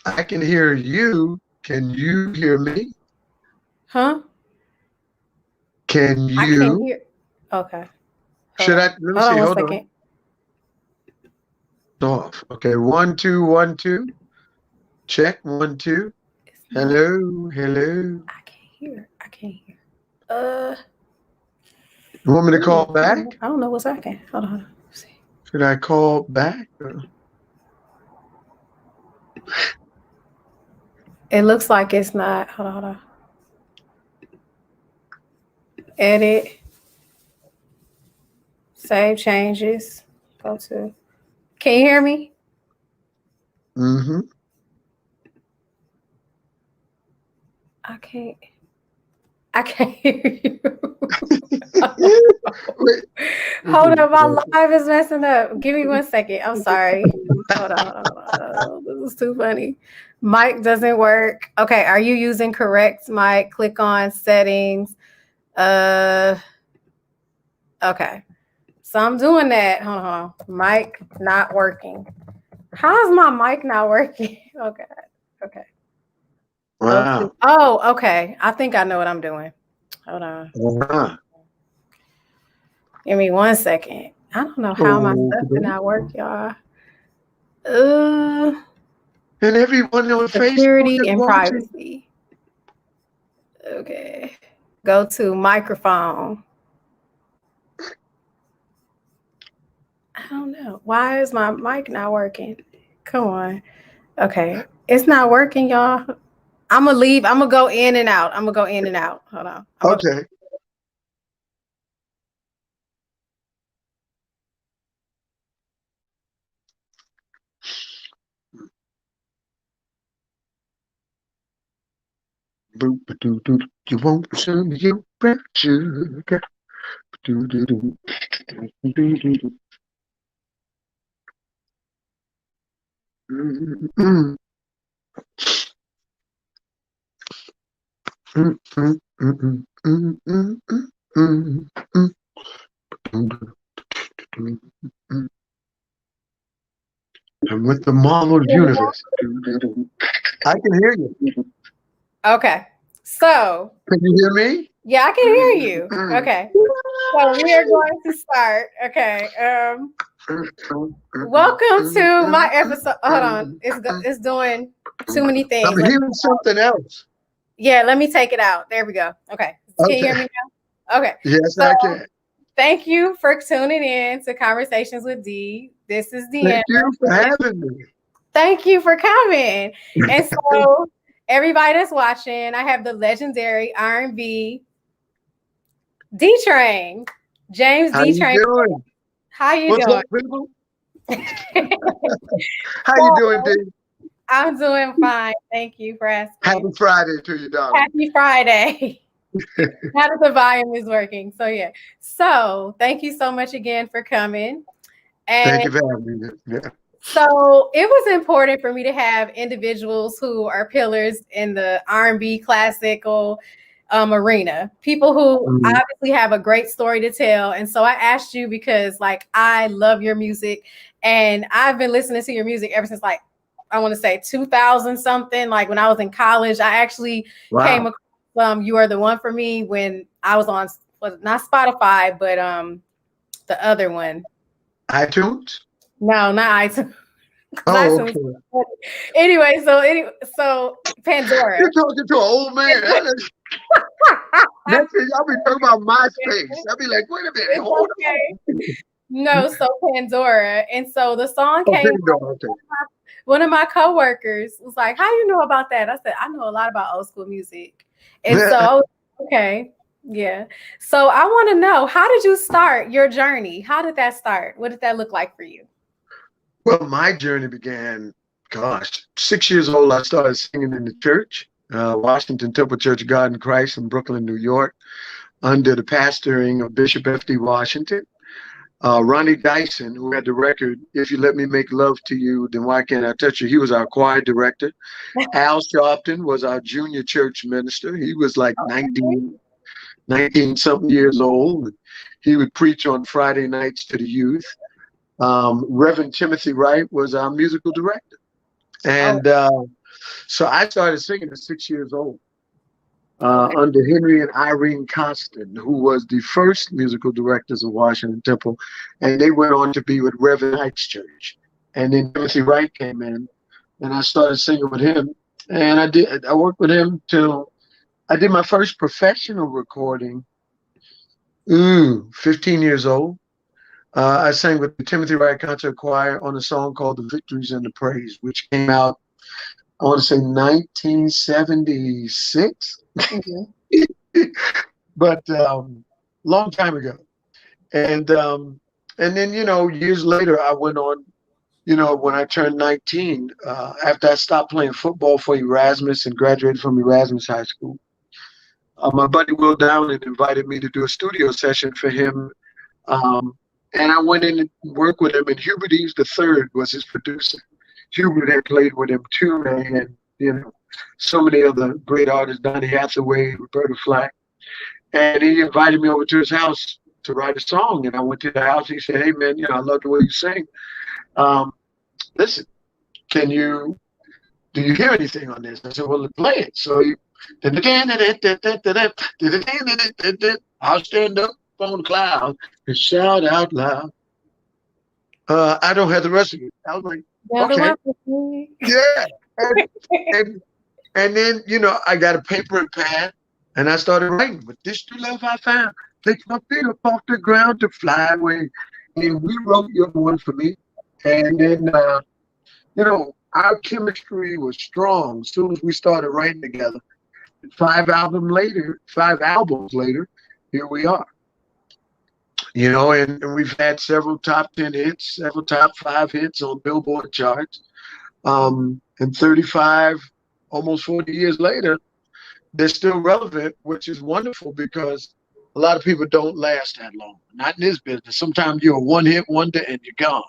I can hear you. Can you hear me? Huh? Can I can't you? hear. Okay. Hold Should I? on. Let me Hold on see. one Hold on. second. Off. Okay. 1 2 1 2. Check 1 2. It's not. Hello. Hello. I can't hear. I can't hear. Uh. You want me to call Ooh, back? I don't know what's happening. Hold on. Hold on. Let's see. Should I call back? It looks like it's not. Hold on. Hold on. Edit. Save changes. Go to. Can you hear me? Mm-hmm. I can't. I can't hear you. Wait. Hold on, my live is messing up. Give me 1 second. I'm sorry. Hold on, hold on, hold on. This is too funny. Mic doesn't work. Okay, are you using correct mic? Click on settings. Uh okay. So I'm doing that. Hold on, hold on. Mic not working. How is my mic not working? Okay. Okay. Go to Wow. okay. I think I know what I'm doing. Hold on. Wow. Give me 1 second. I don't know how my stuff did Okay. not work, y'all. Uh, And everyone on Facebook security is and watching. privacy. Okay. Go to microphone. I don't know. Why is my mic not working? Come on. Okay. It's not working, y'all. I'm gonna leave. I'm gonna go in and out. I'm gonna go in and out. Hold on. Okay. Boop, doo, doo, you want some of your brown sugar? Doo, doo, doo, doo, doo, doo. Mm, mm, mm, mm, mm, mm, mm, mm, mm, mm, mm, mm. I'm with the Marvel universe. I can hear you. Okay. So Can you hear me? yeah, I can hear you. Mm, Okay. So we are going to start. Okay. Welcome to my episode. Hold on. It's doing too many I'm things. hearing something else. Yeah, let me take it out. There we go. Okay. Can you hear Okay. me now? Okay. Yes, So I can. thank you for tuning in to Conversations with D. This is Deanna. Thank you for having me. Thank you for coming. And so everybody that's watching, I have the legendary R&B Dtrain, James How you Dtrain. doing? How you What's doing? up, people? How you doing, Dave? I'm doing fine. Thank you for asking. Happy Friday to you, darling. Happy Friday. Now that the volume is working. So yeah. So thank you so much again for coming. Thank And you for having me. Yeah. so it was important for me to have individuals who are pillars in the R&B classical arena, people who Mhm. obviously have a great story to tell. And so I asked you because like I love your music and I've been listening to your music ever since like I want to say 2000 something. Like when I was in college, I actually came Wow. across You Are the One for Me when I was on not Spotify, but the other one. iTunes? No, not iTunes. Oh, iTunes. okay. Anyway, so Pandora. You're talking to an old man. Next thing y'all be talking about MySpace. I'll be like, wait a minute, It's hold okay. on. No, so Pandora. And so the song Okay, came no, okay. one of my coworkers was like, how you know about that? I said, I know a lot about old school music. And so okay. Yeah. So I want to know, how did you start your journey? How did that start? What did that look like for you? Well, my journey began, gosh, 6 years old. I started singing in the church, Washington Temple Church of God in Christ in Brooklyn, New York, under the pastoring of Bishop F.D. Washington. Ronnie Dyson, who had the record, If You Let Me Make Love to You, Then Why Can't I Touch You? He was our choir director. Al Sharpton was our junior church minister. He was like 19 something years old. He would preach on Friday nights to the youth. Reverend Timothy Wright was our musical director. Oh, And So I started singing at 6 years old Okay. under Henry and Irene Costin, who was the first musical directors of Washington Temple. And they went on to be with Reverend Heights Church. And then Timothy Wright came in, and I started singing with him. And I worked with him till I did my first professional recording, 15 years old. I sang with the Timothy Wright Concert Choir on a song called The Victories and the Praise, which came out, I want to say 1976, Mhm. but long time ago. And then, years later, I went on, when I turned 19, after I stopped playing football for Erasmus and graduated from Erasmus High School, my buddy Will Dowling invited me to do a studio session for him. Um, and I went in and worked with him, and Hubert Eves III was his producer. Hubert had played with him too, and so many other great artists, Donny Hathaway, Roberta Flack. And he invited me over to his house to write a song. And I went to the house. He said, "Hey, man, I love the way you sing. Um, Listen, do you hear anything on this?" I said, "Well, play it." So I'll stand up on the cloud and shout out loud. I don't have the rest of it. I was like, Yeah, the okay, one with me. yeah. And, and, and then, I got a paper and pad and I started writing. But this true love I found takes my feet up off the ground to fly away. And we wrote You're the One for Me. And then, our chemistry was strong as soon as we started writing together. 5 albums later, here we are. And we've had several top 10 hits, several top 5 hits on Billboard charts. And 35, almost 40 years later, they're still relevant, which is wonderful because a lot of people don't last that long. Not in this business. Sometimes you're a one-hit wonder and you're gone.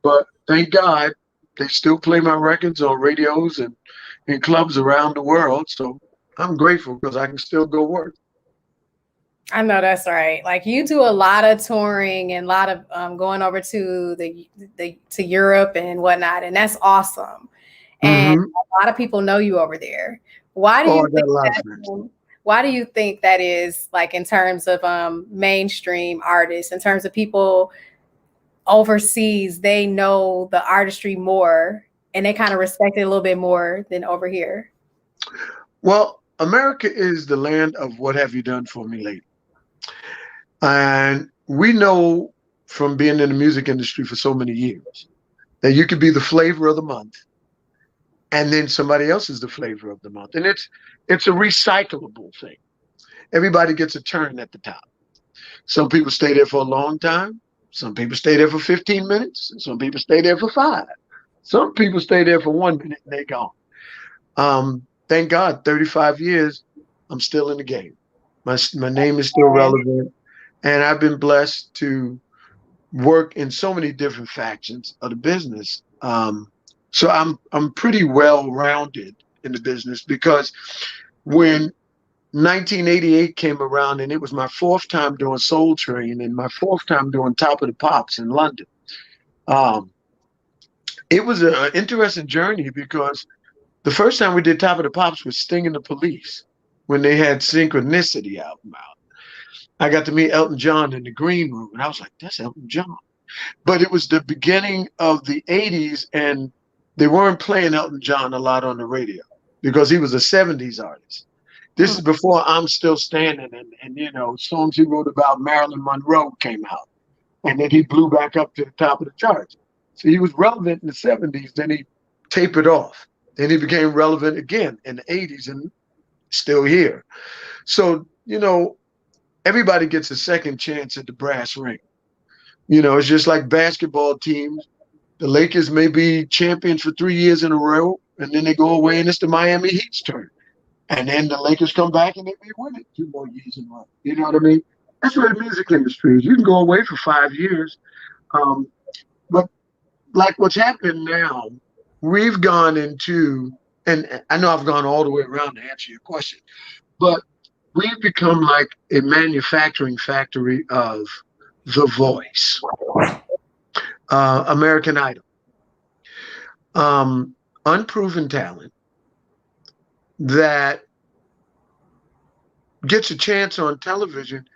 But thank God they still play my records on radios and in clubs around the world. So I'm grateful because I can still go work. I know that's right. Like you do a lot of touring and a lot of going over to to Europe and whatnot, and that's awesome. And a lot of people know you over there. Why do you think why do you think that is, like in terms of mainstream artists, in terms of people overseas, they know the artistry more and they kind of respect it a little bit more than over here? Well, America is the land of what have you done for me lately? And we know from being in the music industry for so many years that you could be the flavor of the month and then somebody else is the flavor of the month. And it's a recyclable thing. Everybody gets a turn at the top. Some people stay there for a long time. Some people stay there for 15 minutes. Some people stay there for 5. Some people stay there for 1 minute and they're gone. Thank God, 35 years, I'm still in the game. My name is still relevant. And I've been blessed to work in so many different factions of the business. So I'm pretty well-rounded in the business because when 1988 came around and it was my 4th time doing Soul Train and my 4th time doing Top of the Pops in London, it was an interesting journey because the first time we did Top of the Pops was Sting and the Police when they had Synchronicity album out. I got to meet Elton John in the green room, and I was like, that's Elton John. But it was the beginning of the 80s, and they weren't playing Elton John a lot on the radio because he was a 70s artist. This is before I'm Still Standing, and songs he wrote about Marilyn Monroe came out. And then he blew back up to the top of the charts. So he was relevant in the 70s, then he tapered off. Then he became relevant again in the 80s and still here. So, everybody gets a second chance at the brass ring. It's just like basketball teams. The Lakers may be champions for 3 years in a row, and then they go away and it's the Miami Heat's turn. And then the Lakers come back and they may win it 2 more years in a row. You know what I mean? That's what the music industry is. You can go away for 5 years. But like what's happened now, we've gone into, and I know I've gone all the way around to answer your question, but we've become like a manufacturing factory of The Voice, American Idol, unproven talent, that gets a chance on television,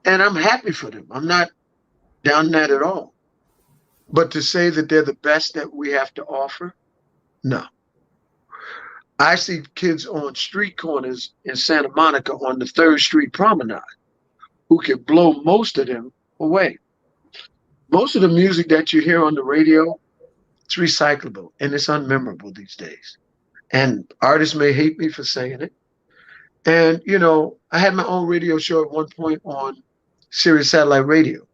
and I'm happy for them. I'm not down that at all. But to say that they're the best that we have to offer, no. I see kids on street corners in Santa Monica on the 3rd Street Promenade who can blow most of them away. Most of the music that you hear on the radio, it's recyclable and it's unmemorable these days. And artists may hate me for saying it. And, you know, I had my own radio show at one point on Sirius Satellite Radio.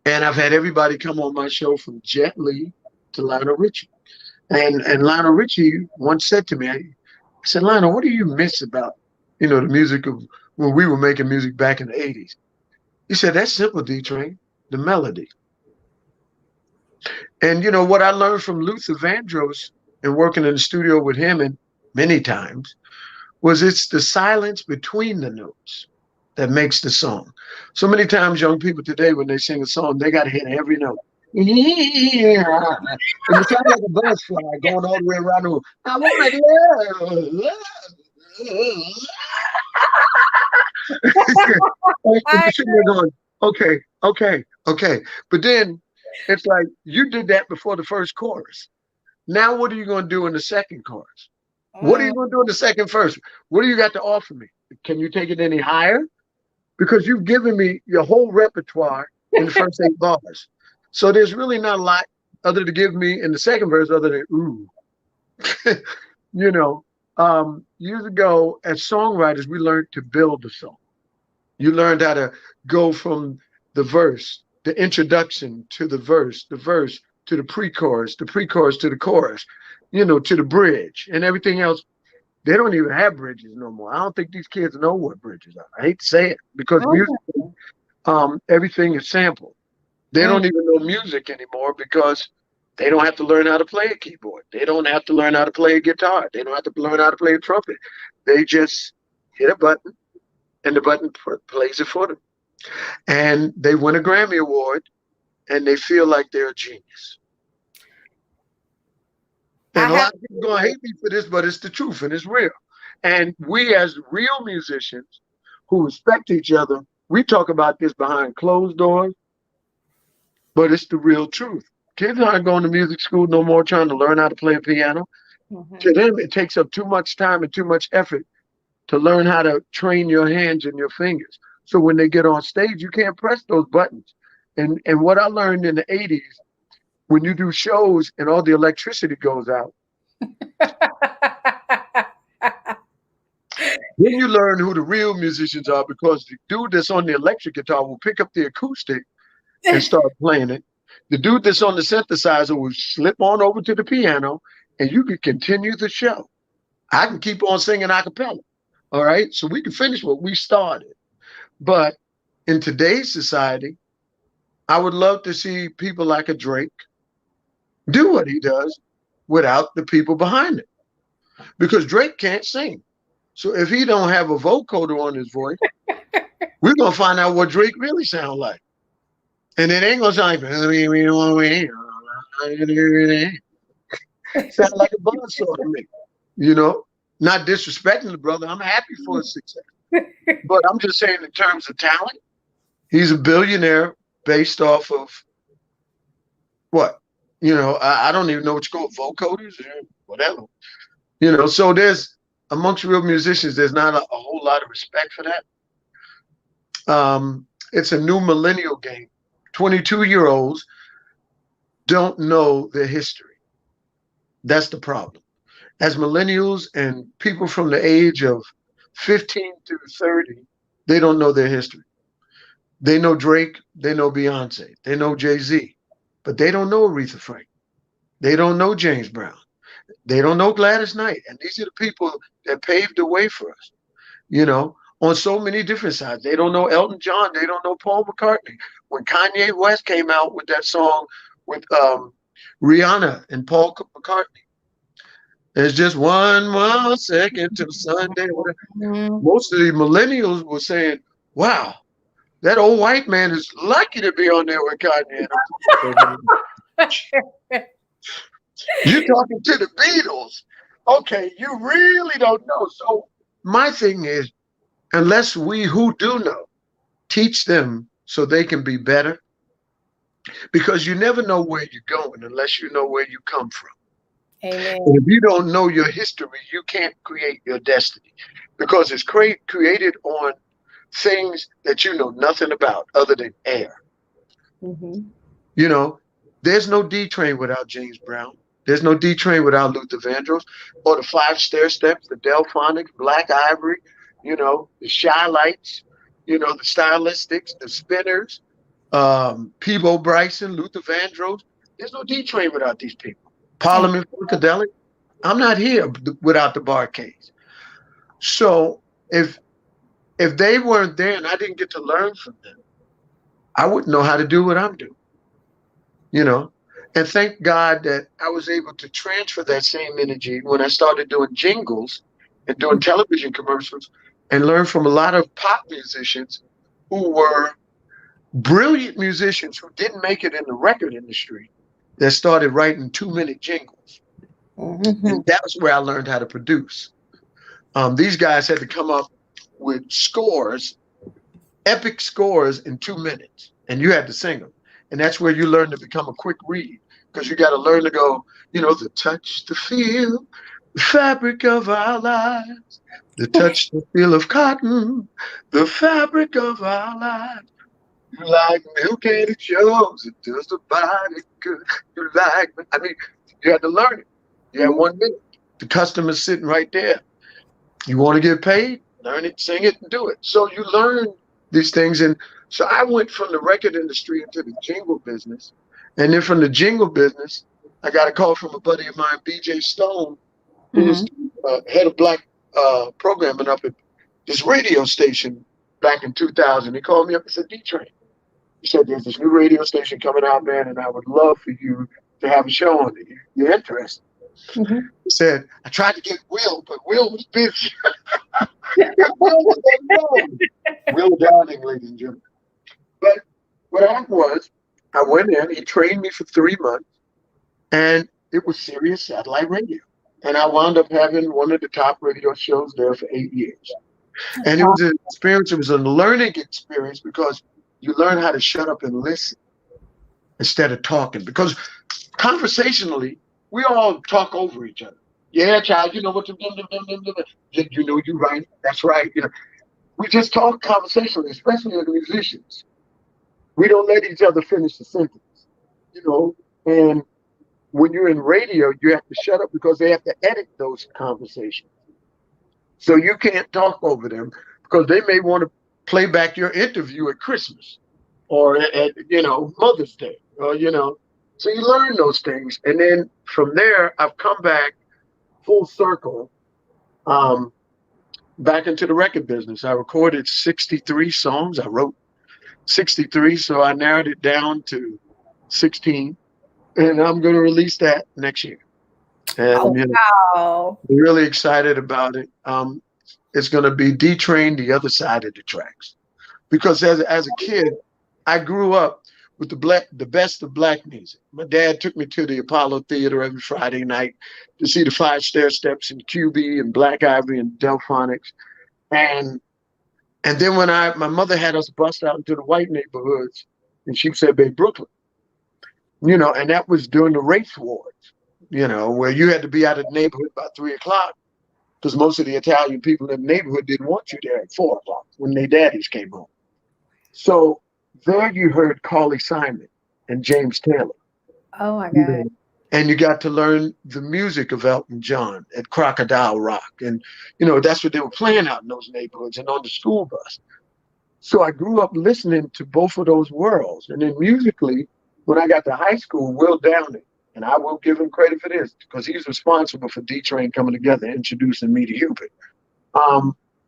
And I've had everybody come on my show from Jet Li to Lionel Richie. And Lionel Richie once said to me, I said, Lionel, what do you miss about, you know, the music of when we were making music back in the 80s? He said, that's simple, Dtrain, the melody. And, you know, what I learned from Luther Vandross and working in the studio with him and many times was it's the silence between the notes that makes the song. So many times young people today, when they sing a song, they got to hit every note. And it sounds like a butterfly going all the way around the room. I want to love. And you're sitting there going, okay. But then it's like you did that before the first chorus. Now what are you going to do in the second chorus? What are you going to do in the second verse? What do you got to offer me? Can you take it any higher? Because you've given me your whole repertoire in the first 8 bars. So there's really not a lot other to give me in the second verse other than ooh. You know, years ago as songwriters, we learned to build the song. You learned how to go from the verse, the introduction to the verse to the pre-chorus to the chorus, you know, to the bridge and everything else. They don't even have bridges no more. I don't think these kids know what bridges are. I hate to say it because music, everything is sampled. They don't even know music anymore because they don't have to learn how to play a keyboard. They don't have to learn how to play a guitar. They don't have to learn how to play a trumpet. They just hit a button and the button plays it for them. And they win a Grammy Award and they feel like they're a genius. And a lot of people are going to hate me for this, but it's the truth and it's real. And we as real musicians who respect each other, we talk about this behind closed doors, but it's the real truth. Kids aren't going to music school no more trying to learn how to play a piano. To them, it takes up too much time and too much effort to learn how to train your hands and your fingers. So when they get on stage, you can't press those buttons. And what I learned in the 80s, when you do shows and all the electricity goes out, then you learn who the real musicians are because the dude that's on the electric guitar will pick up the acoustic and start playing it. The dude that's on the synthesizer will slip on over to the piano and you can continue the show. I can keep on singing a cappella. All right. So we can finish what we started. But in today's society, I would love to see people like a Drake do what he does without the people behind it. Because Drake can't sing. So if he don't have a vocoder on his voice, we're going to find out what Drake really sounds like. And it ain't going to sound like, sound like a buzzsaw to me, you know, not disrespecting the brother. I'm happy for his success. But I'm just saying in terms of talent, he's a billionaire based off of what? You know, I don't even know what you call vocoders or whatever. You know, so there's, amongst real musicians, there's not a whole lot of respect for that. It's a new millennial game. 22-year-olds don't know their history. That's the problem. As millennials and people from the age of 15 to 30, they don't know their history. They know Drake, they know Beyonce, they know Jay-Z, but they don't know Aretha Franklin. They don't know James Brown. They don't know Gladys Knight. And these are the people that paved the way for us, you know, on so many different sides. They don't know Elton John. They don't know Paul McCartney. When Kanye West came out with that song with Rihanna and Paul McCartney, there's just one more second till Sunday. Most of the millennials were saying, wow, that old white man is lucky to be on there with Kanye. You're talking to the Beatles Okay, you really don't know. So my thing is, unless we who do know teach them so they can be better, because you never know where you're going unless you know where you come from. Amen. And if you don't know your history, you can't create your destiny because it's created on things that you know nothing about other than air. Mm-hmm. You know, there's no D-Train without James Brown. There's no D-Train without Luther Vandross or the five stair steps, the Delphonics, Black Ivory, the Shy Lights, the Stylistics, the Spinners, Peebo Bryson, Luther Vandross. There's no D-Train without these people. Parliament Funkadelic. I'm not here without the Barcades. So if they weren't there and I didn't get to learn from them, I wouldn't know how to do what I'm doing. you know. And thank God that I was able to transfer that same energy when I started doing jingles and doing television commercials and learn from a lot of pop musicians who were brilliant musicians who didn't make it in the record industry that started writing 2-minute jingles. Mm-hmm. And that was where I learned how to produce. These guys had to come up with scores, epic scores in 2 minutes, and you had to sing them. And that's where you learn to become a quick read because you got to learn to go, the touch, the feel, the fabric of our lives, the touch, the feel of cotton, the fabric of our lives. You like milk and it shows, it does the body good. You like, I mean, you had to learn it. You had 1 minute. The customer's sitting right there. You want to get paid? Learn it, sing it, and do it. So you learn these things. And so I went from the record industry into the jingle business. And then from the jingle business, I got a call from a buddy of mine, BJ Stone, who was head of black programming up at this radio station back in 2000. He called me up and said, D-Train. He said, there's this new radio station coming out, man, and I would love for you to have a show on it. You're interested? Mm-hmm. He said, I tried to get Will, but Will was busy. Will was unknown. Will Downing, ladies and gentlemen. But what happened was, I went in, he trained me for 3 months, and it was Sirius satellite radio. And I wound up having one of the top radio shows there for 8 years. And it was an experience, it was a learning experience because you learn how to shut up and listen instead of talking. Because conversationally, we all talk over each other. Yeah, child, you know what you're doing. You know you're right. That's right. We just talk conversationally, especially as musicians. We don't let each other finish the sentence. And when you're in radio, you have to shut up because they have to edit those conversations. So you can't talk over them because they may want to play back your interview at Christmas or at Mother's Day or. So you learn those things, and then from there, I've come back full circle, back into the record business. I recorded 63 songs. I wrote 63, so I narrowed it down to 16, and I'm going to release that next year. And wow! I'm really excited about it. It's going to be D-Train, the other side of the tracks, because as a kid, I grew up with the best of black music. My dad took me to the Apollo Theater every Friday night to see the Five Stair Steps and QB and Black Ivory and Delphonics. And then when my mother had us bust out into the white neighborhoods, and she said, "Babe, Brooklyn," and that was during the race wars, where you had to be out of the neighborhood by 3:00 because most of the Italian people in the neighborhood didn't want you there at 4:00 when their daddies came home. So there you heard Carly Simon and James Taylor. Oh my God. And you got to learn the music of Elton John at Crocodile Rock. And, that's what they were playing out in those neighborhoods and on the school bus. So I grew up listening to both of those worlds. And then musically, when I got to high school, Will Downing, and I will give him credit for this because he's responsible for D-Train coming together, introducing me to Hubert.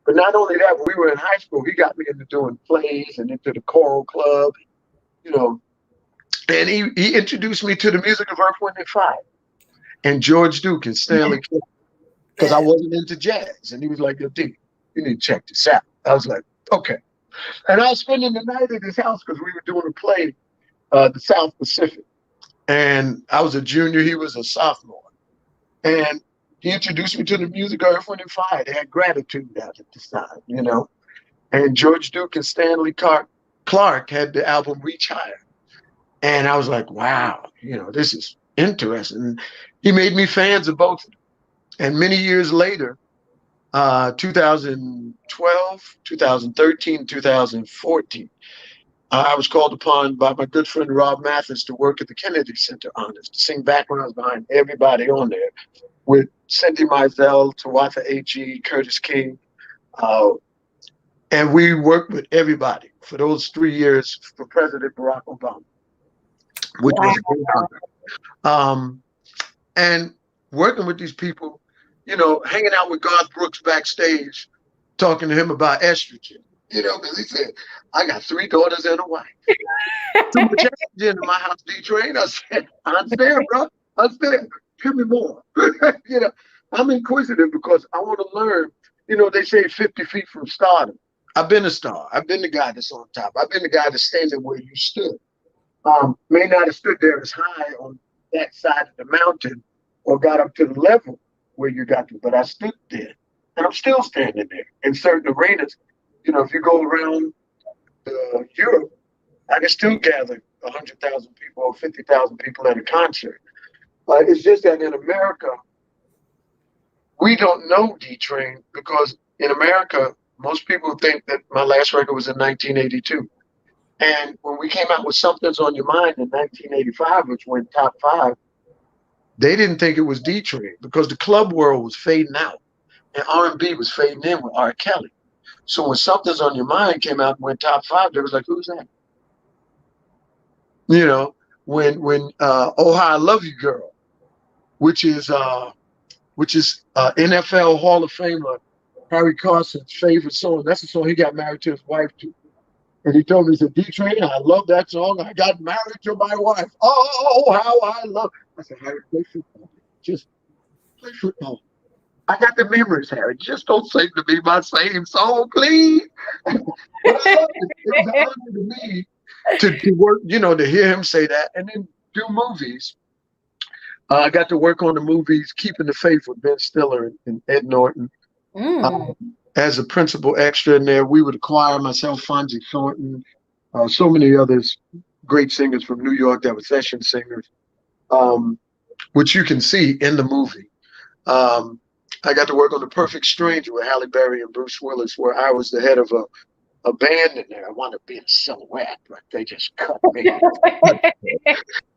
But not only that, when we were in high school, he got me into doing plays and into the choral club, and he introduced me to the music of Earth, Wind & Fire and George Duke and Stanley Clarke because I wasn't into jazz. And he was like, "Yo, D, you need to check this out." I was like, okay. And I was spending the night at his house because we were doing a play, the South Pacific. And I was a junior, he was a sophomore. And He introduced me to the music of Earth, Wind and Fire. They had Gratitude out at this time, you know. And George Duke and Stanley Clark had the album Reach Higher. And I was like, wow, you know, this is interesting. And he made me fans of both of them. And many years later, 2012, 2013, 2014, I was called upon by my good friend Rob Mathis to work at the Kennedy Center Honors, to sing backgrounds behind everybody on there with Cindy Mizell, Tawatha H.E., Curtis King. And we worked with everybody for those 3 years for President Barack Obama, which was a great honor. And working with these people, you know, hanging out with Garth Brooks backstage, talking to him about estrogen, you know, because he said, I got 3 daughters and a wife. Too much estrogen in my house, Dtrain. I said, I understand, bro. I understand. Give me more. You know, I'm inquisitive because I want to learn. You know, they say 50 feet from stardom. I've been a star. I've been the guy that's on top. I've been the guy that's standing where you stood. May not have stood there as high on that side of the mountain or got up to the level where you got to, but I stood there. And I'm still standing there in certain arenas. You know, if you go around Europe, I can still gather 100,000 people or 50,000 people at a concert. It's just that in America, we don't know Dtrain because in America, most people think that my last record was in 1982. And when we came out with Something's on Your Mind in 1985, which went top 5, they didn't think it was Dtrain because the club world was fading out and R&B was fading in with R. Kelly. So when Something's on Your Mind came out and went top 5, they was like, who's that? You know, when Oh How I Love You Girl, which is NFL Hall of Famer Harry Carson's favorite song. That's the song he got married to his wife to. And he told me, he said, Dtrain, I love that song. I got married to my wife. Oh, how I love. I said, Harry, play football. Just play football. I got the memories, Harry. Just don't sing to me my same song, please. But I love it. It was an honor to me to work, you know, to hear him say that and then do movies. I got to work on the movies Keeping the Faith with Ben Stiller and Ed Norton. As a principal extra in there. We would acquire myself, Fonzie Thornton, so many others, great singers from New York that were session singers, which you can see in the movie. I got to work on The Perfect Stranger with Halle Berry and Bruce Willis, where I was the head of a band in there. I wanted to be in a silhouette, but they just cut me.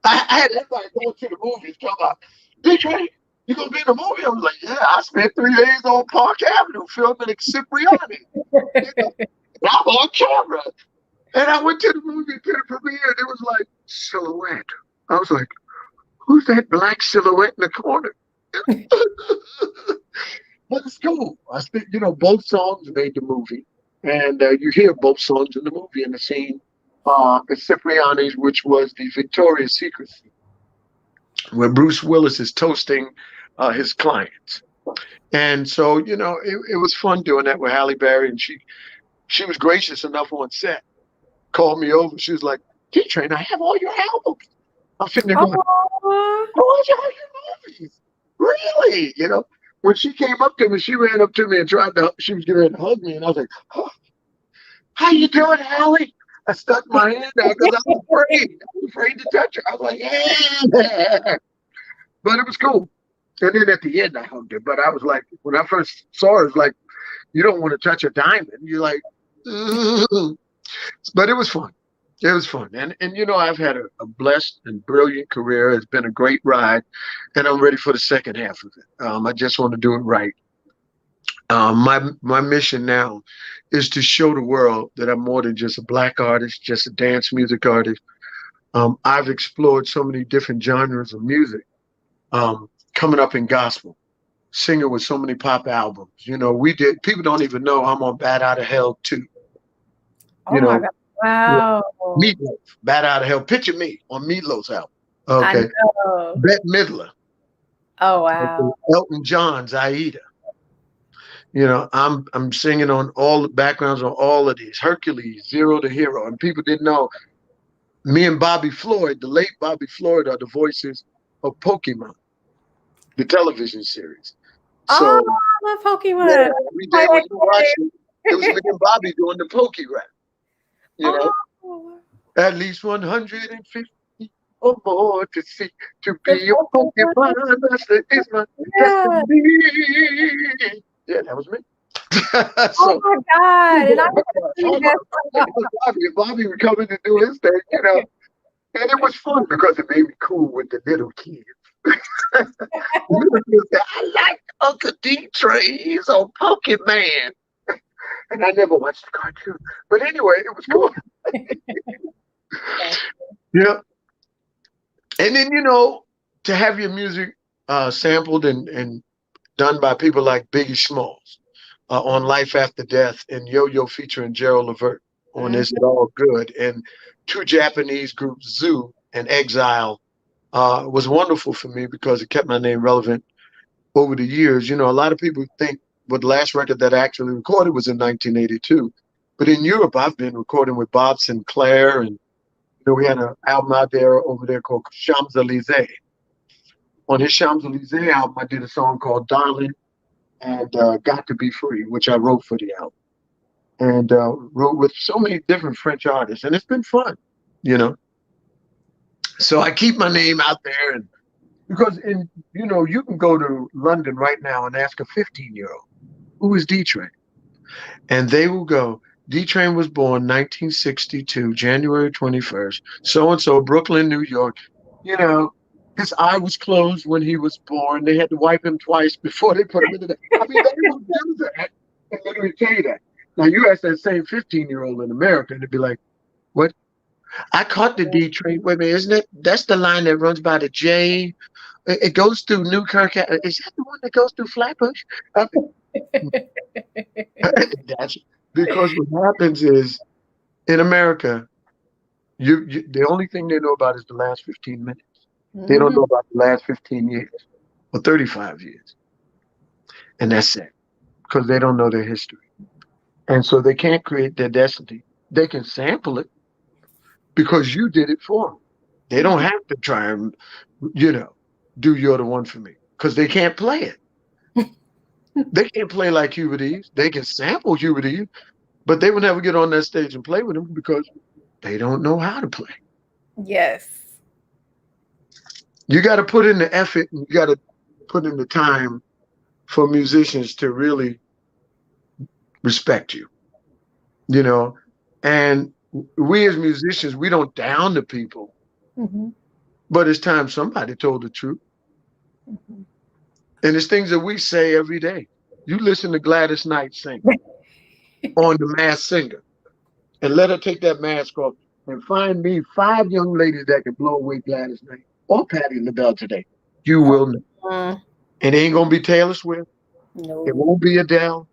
I had everybody going to the movies talking about, Dtrain, you gonna be in the movie? I was like, yeah, I spent 3 days on Park Avenue filming at Cipriani. You know, I'm on camera. And I went to the movie to the premiere and it was like, silhouette. I was like, who's that black silhouette in the corner? But it's cool. I think, you know, both songs made the movie. And you hear both songs in the movie in the scene at Cipriani's, which was the Victoria's Secret scene, where Bruce Willis is toasting his clients. And so, you know, it was fun doing that with Halle Berry. And she was gracious enough on set, called me over. She was like, Dtrain, I have all your albums. I'm sitting there going, oh, all your movies. Really? You know, when she came up to me, she ran up to me and she was getting ready to hug me. And I was like, oh, how you doing, Halle? I stuck my hand out because I was afraid. I was afraid to touch her. I was like, yeah. But it was cool. And then at the end, I hugged her. But I was like, when I first saw her, it's like, you don't want to touch a diamond. You're like, ugh. But it was fun. It was fun. And you know, I've had a blessed and brilliant career. It's been a great ride. And I'm ready for the second half of it. I just want to do it right. My mission now is to show the world that I'm more than just a black artist, just a dance music artist. I've explored so many different genres of music. Coming up in gospel, singing with so many pop albums. You know, people don't even know I'm on Bat Out of Hell 2. Oh my God. Wow. Meatloaf, Bat Out of Hell. Picture me on Meatloaf's album. Okay. Bette Midler. Oh, wow. Elton John's Aida. You know, I'm singing on all the backgrounds on all of these. Hercules, Zero to Hero. And people didn't know, me and Bobby Floyd, the late Bobby Floyd, are the voices of Pokemon, the television series. Oh, So I love Pokemon. yeah, every day when you watch it was me and Bobby doing the Poke rap. You know, Oh, at least 150 or more to see to the be a Pokemon. Pokemon master is my Yeah. destiny. Yeah, that was me. Oh So my God. And I was all listening my to friends was Bobby, and Bobby would come in and do his thing, you know. And it was fun because it made me cool with the little kids. The little kids said, I like Uncle Dtrain. He's on Pokemon. And I never watched the cartoon. But anyway, it was cool. that. Yeah. And then, you know, to have your music sampled and done by people like Biggie Smalls on Life After Death and Yo-Yo featuring Gerald Levert on Is It All Good, and two Japanese groups, Zoo and Exile, was wonderful for me because it kept my name relevant over the years. You know, a lot of people think the last record that I actually recorded was in 1982. But in Europe, I've been recording with Bob Sinclair, and you know, we had an album out there over there called Champs-Élysées. On his Champs-Élysées album, I did a song called Darling and Got to Be Free, which I wrote for the album. And wrote with so many different French artists. And it's been fun, you know. So I keep my name out there. And because, you know, you can go to London right now and ask a 15-year-old, who is Dtrain? And they will go, Dtrain was born 1962, January 21st, so-and-so, Brooklyn, New York. You know, his eye was closed when he was born. They had to wipe him twice before they put him into the. I mean, they will do that and literally tell you that. Now, you ask that same 15-year-old in America, and they'd be like, what? I caught the D train. Wait a minute, isn't it? That's the line that runs by the J. It goes through Newkirk. Is that the one that goes through Flatbush? That's because what happens is in America, you the only thing they know about is the last 15 minutes. They don't know about the last 15 years or 35 years. And that's it because they don't know their history. And so they can't create their destiny. They can sample it because you did it for them. They don't have to try and, you know, do You're the One for Me because they can't play it. They can't play like Hubert Eves. They can sample Hubert Eves, but they would never get on that stage and play with him because they don't know how to play. Yes. You got to put in the effort and you got to put in the time for musicians to really respect you, you know. And we as musicians, we don't down the people, but it's time somebody told the truth. And it's things that we say every day. You listen to Gladys Knight sing on The Masked Singer and let her take that mask off and find me 5 young ladies that can blow away Gladys Knight or Patti LaBelle today. You will know. And it ain't going to be Taylor Swift. No. It won't be Adele.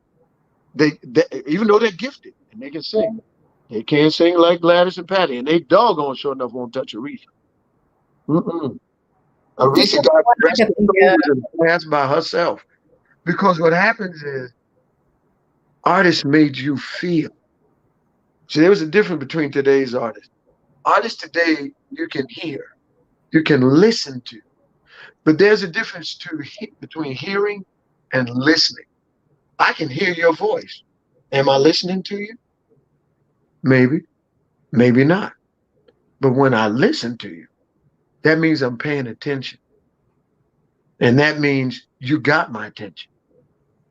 They even though they're gifted and they can sing, they can't sing like Gladys and Patti. And they doggone sure enough won't touch Aretha. Aretha got rest of the and passed by herself. Because what happens is artists made you feel. See, there was a difference between today's artists. Artists today, you can hear, you can listen to. But there's a difference between hearing and listening. I can hear your voice. Am I listening to you? Maybe, maybe not. But when I listen to you, that means I'm paying attention. And that means you got my attention.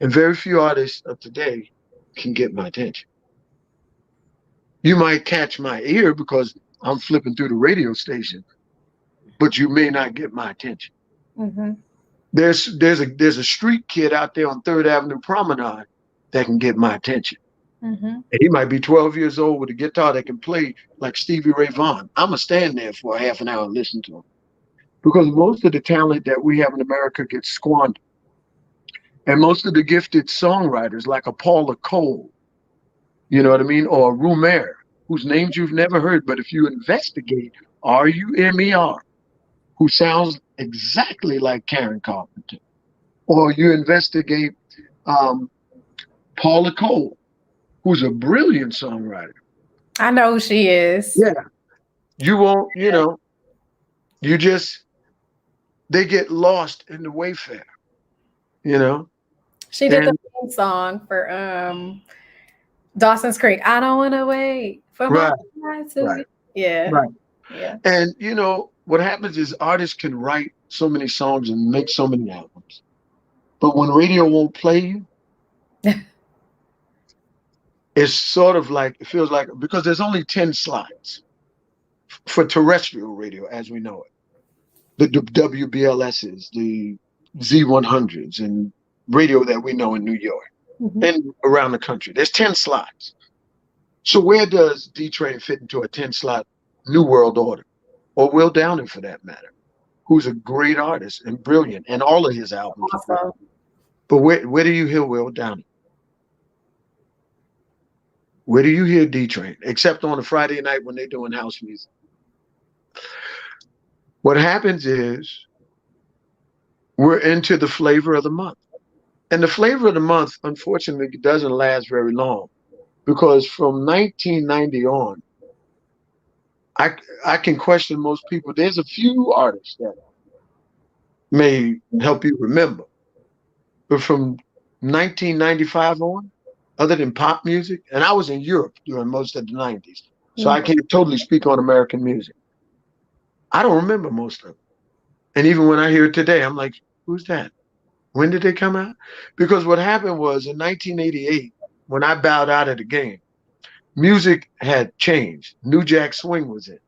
And very few artists of today can get my attention. You might catch my ear because I'm flipping through the radio station, but you may not get my attention. There's a street kid out there on 3rd Avenue Promenade that can get my attention. And he might be 12 years old with a guitar that can play like Stevie Ray Vaughan. I'm going to stand there for a half an hour and listen to him. Because most of the talent that we have in America gets squandered. And most of the gifted songwriters like a Paula Cole, you know what I mean? Or a Rumer, whose names you've never heard. But if you investigate Rumer, who sounds exactly like Karen Carpenter, or you investigate Paula Cole, who's a brilliant songwriter. I know who she is. Yeah. You won't, you know, they get lost in the wayfare, you know? She did the And theme song for Dawson's Creek. I don't want to wait for my right, time to right, be. Yeah, right. yeah. And you know what happens is artists can write so many songs and make so many albums, but when radio won't play you, it's sort of like it feels like because there's only 10 slots for terrestrial radio as we know it. The WBLSs, the Z100s, and radio that we know in New York Mhm. and around the country. There's 10 slots. So where does Dtrain fit into a 10 slot New World Order? Or Will Downing for that matter, who's a great artist and brilliant, and all of his albums are great. Awesome. But where do you hear Will Downing? Where do you hear Dtrain? Except on a Friday night when they're doing house music. What happens is we're into the flavor of the month. And the flavor of the month, unfortunately, doesn't last very long because from 1990 on, I can question most people. There's a few artists that may help you remember, but from 1995 on, other than pop music, and I was in Europe during most of the 90s, so I can't totally speak on American music. I don't remember most of them. And even when I hear it today, I'm like, who's that? When did they come out? Because what happened was in 1988, when I bowed out of the game, music had changed. New Jack Swing was in.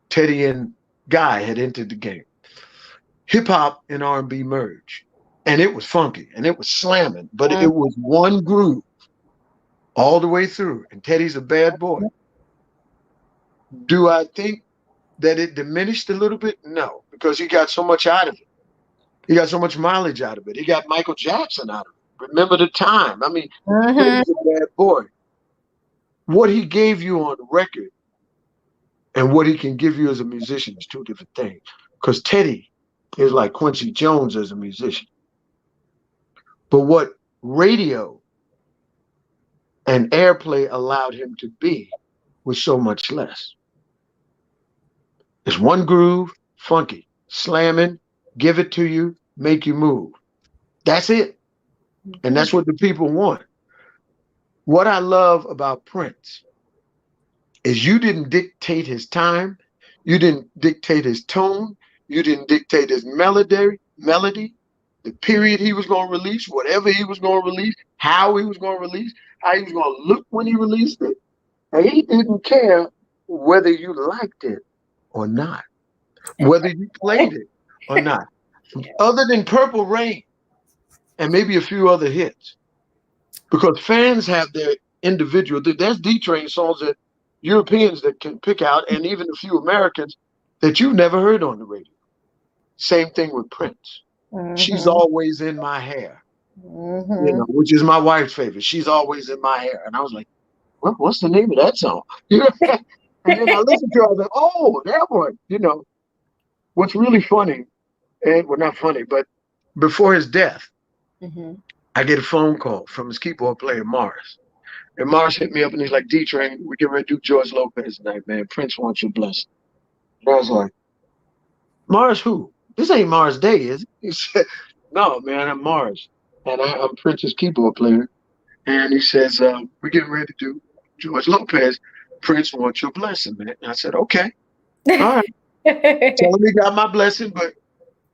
Teddy and Guy had entered the game. Hip hop and R&B merged. And it was funky and it was slamming, but it was one groove all the way through. And Teddy's a bad boy. Do I think that it diminished a little bit? No, because he got so much out of it. He got so much mileage out of it. He got Michael Jackson out of it. Remember the time. I mean, Teddy's a bad boy. What he gave you on record and what he can give you as a musician is two different things. Because Teddy is like Quincy Jones as a musician. But what radio and airplay allowed him to be was so much less. It's one groove, funky, slamming, give it to you, make you move. That's it. And that's what the people want. What I love about Prince is you didn't dictate his time, you didn't dictate his tone, you didn't dictate his melody, the period he was going to release, whatever he was going to release, how he was going to release, how he was going to look when he released it. And he didn't care whether you liked it or not, whether you played it or not. Other than Purple Rain and maybe a few other hits, because fans have their individual. There's Dtrain songs that Europeans that can pick out, and even a few Americans that you've never heard on the radio. Same thing with Prince. She's always in my hair, you know, which is my wife's favorite. She's always in my hair, and I was like, what's the name of that song? You know, and then I listened to it. I was like, oh, that one. You know, what's really funny, and well, not funny, but before his death, I get a phone call from his keyboard player, Morris. And Morris hit me up and he's like, Dtrain, we're getting ready to do George Lopez tonight, man. Prince wants your blessing. And I was like, Morris who? This ain't Morris Day, is it? He said, no, man, I'm Morris. And I'm Prince's keyboard player. And he says, we're getting ready to do George Lopez. Prince wants your blessing, man. And I said, okay. All right. Tell him he got my blessing, but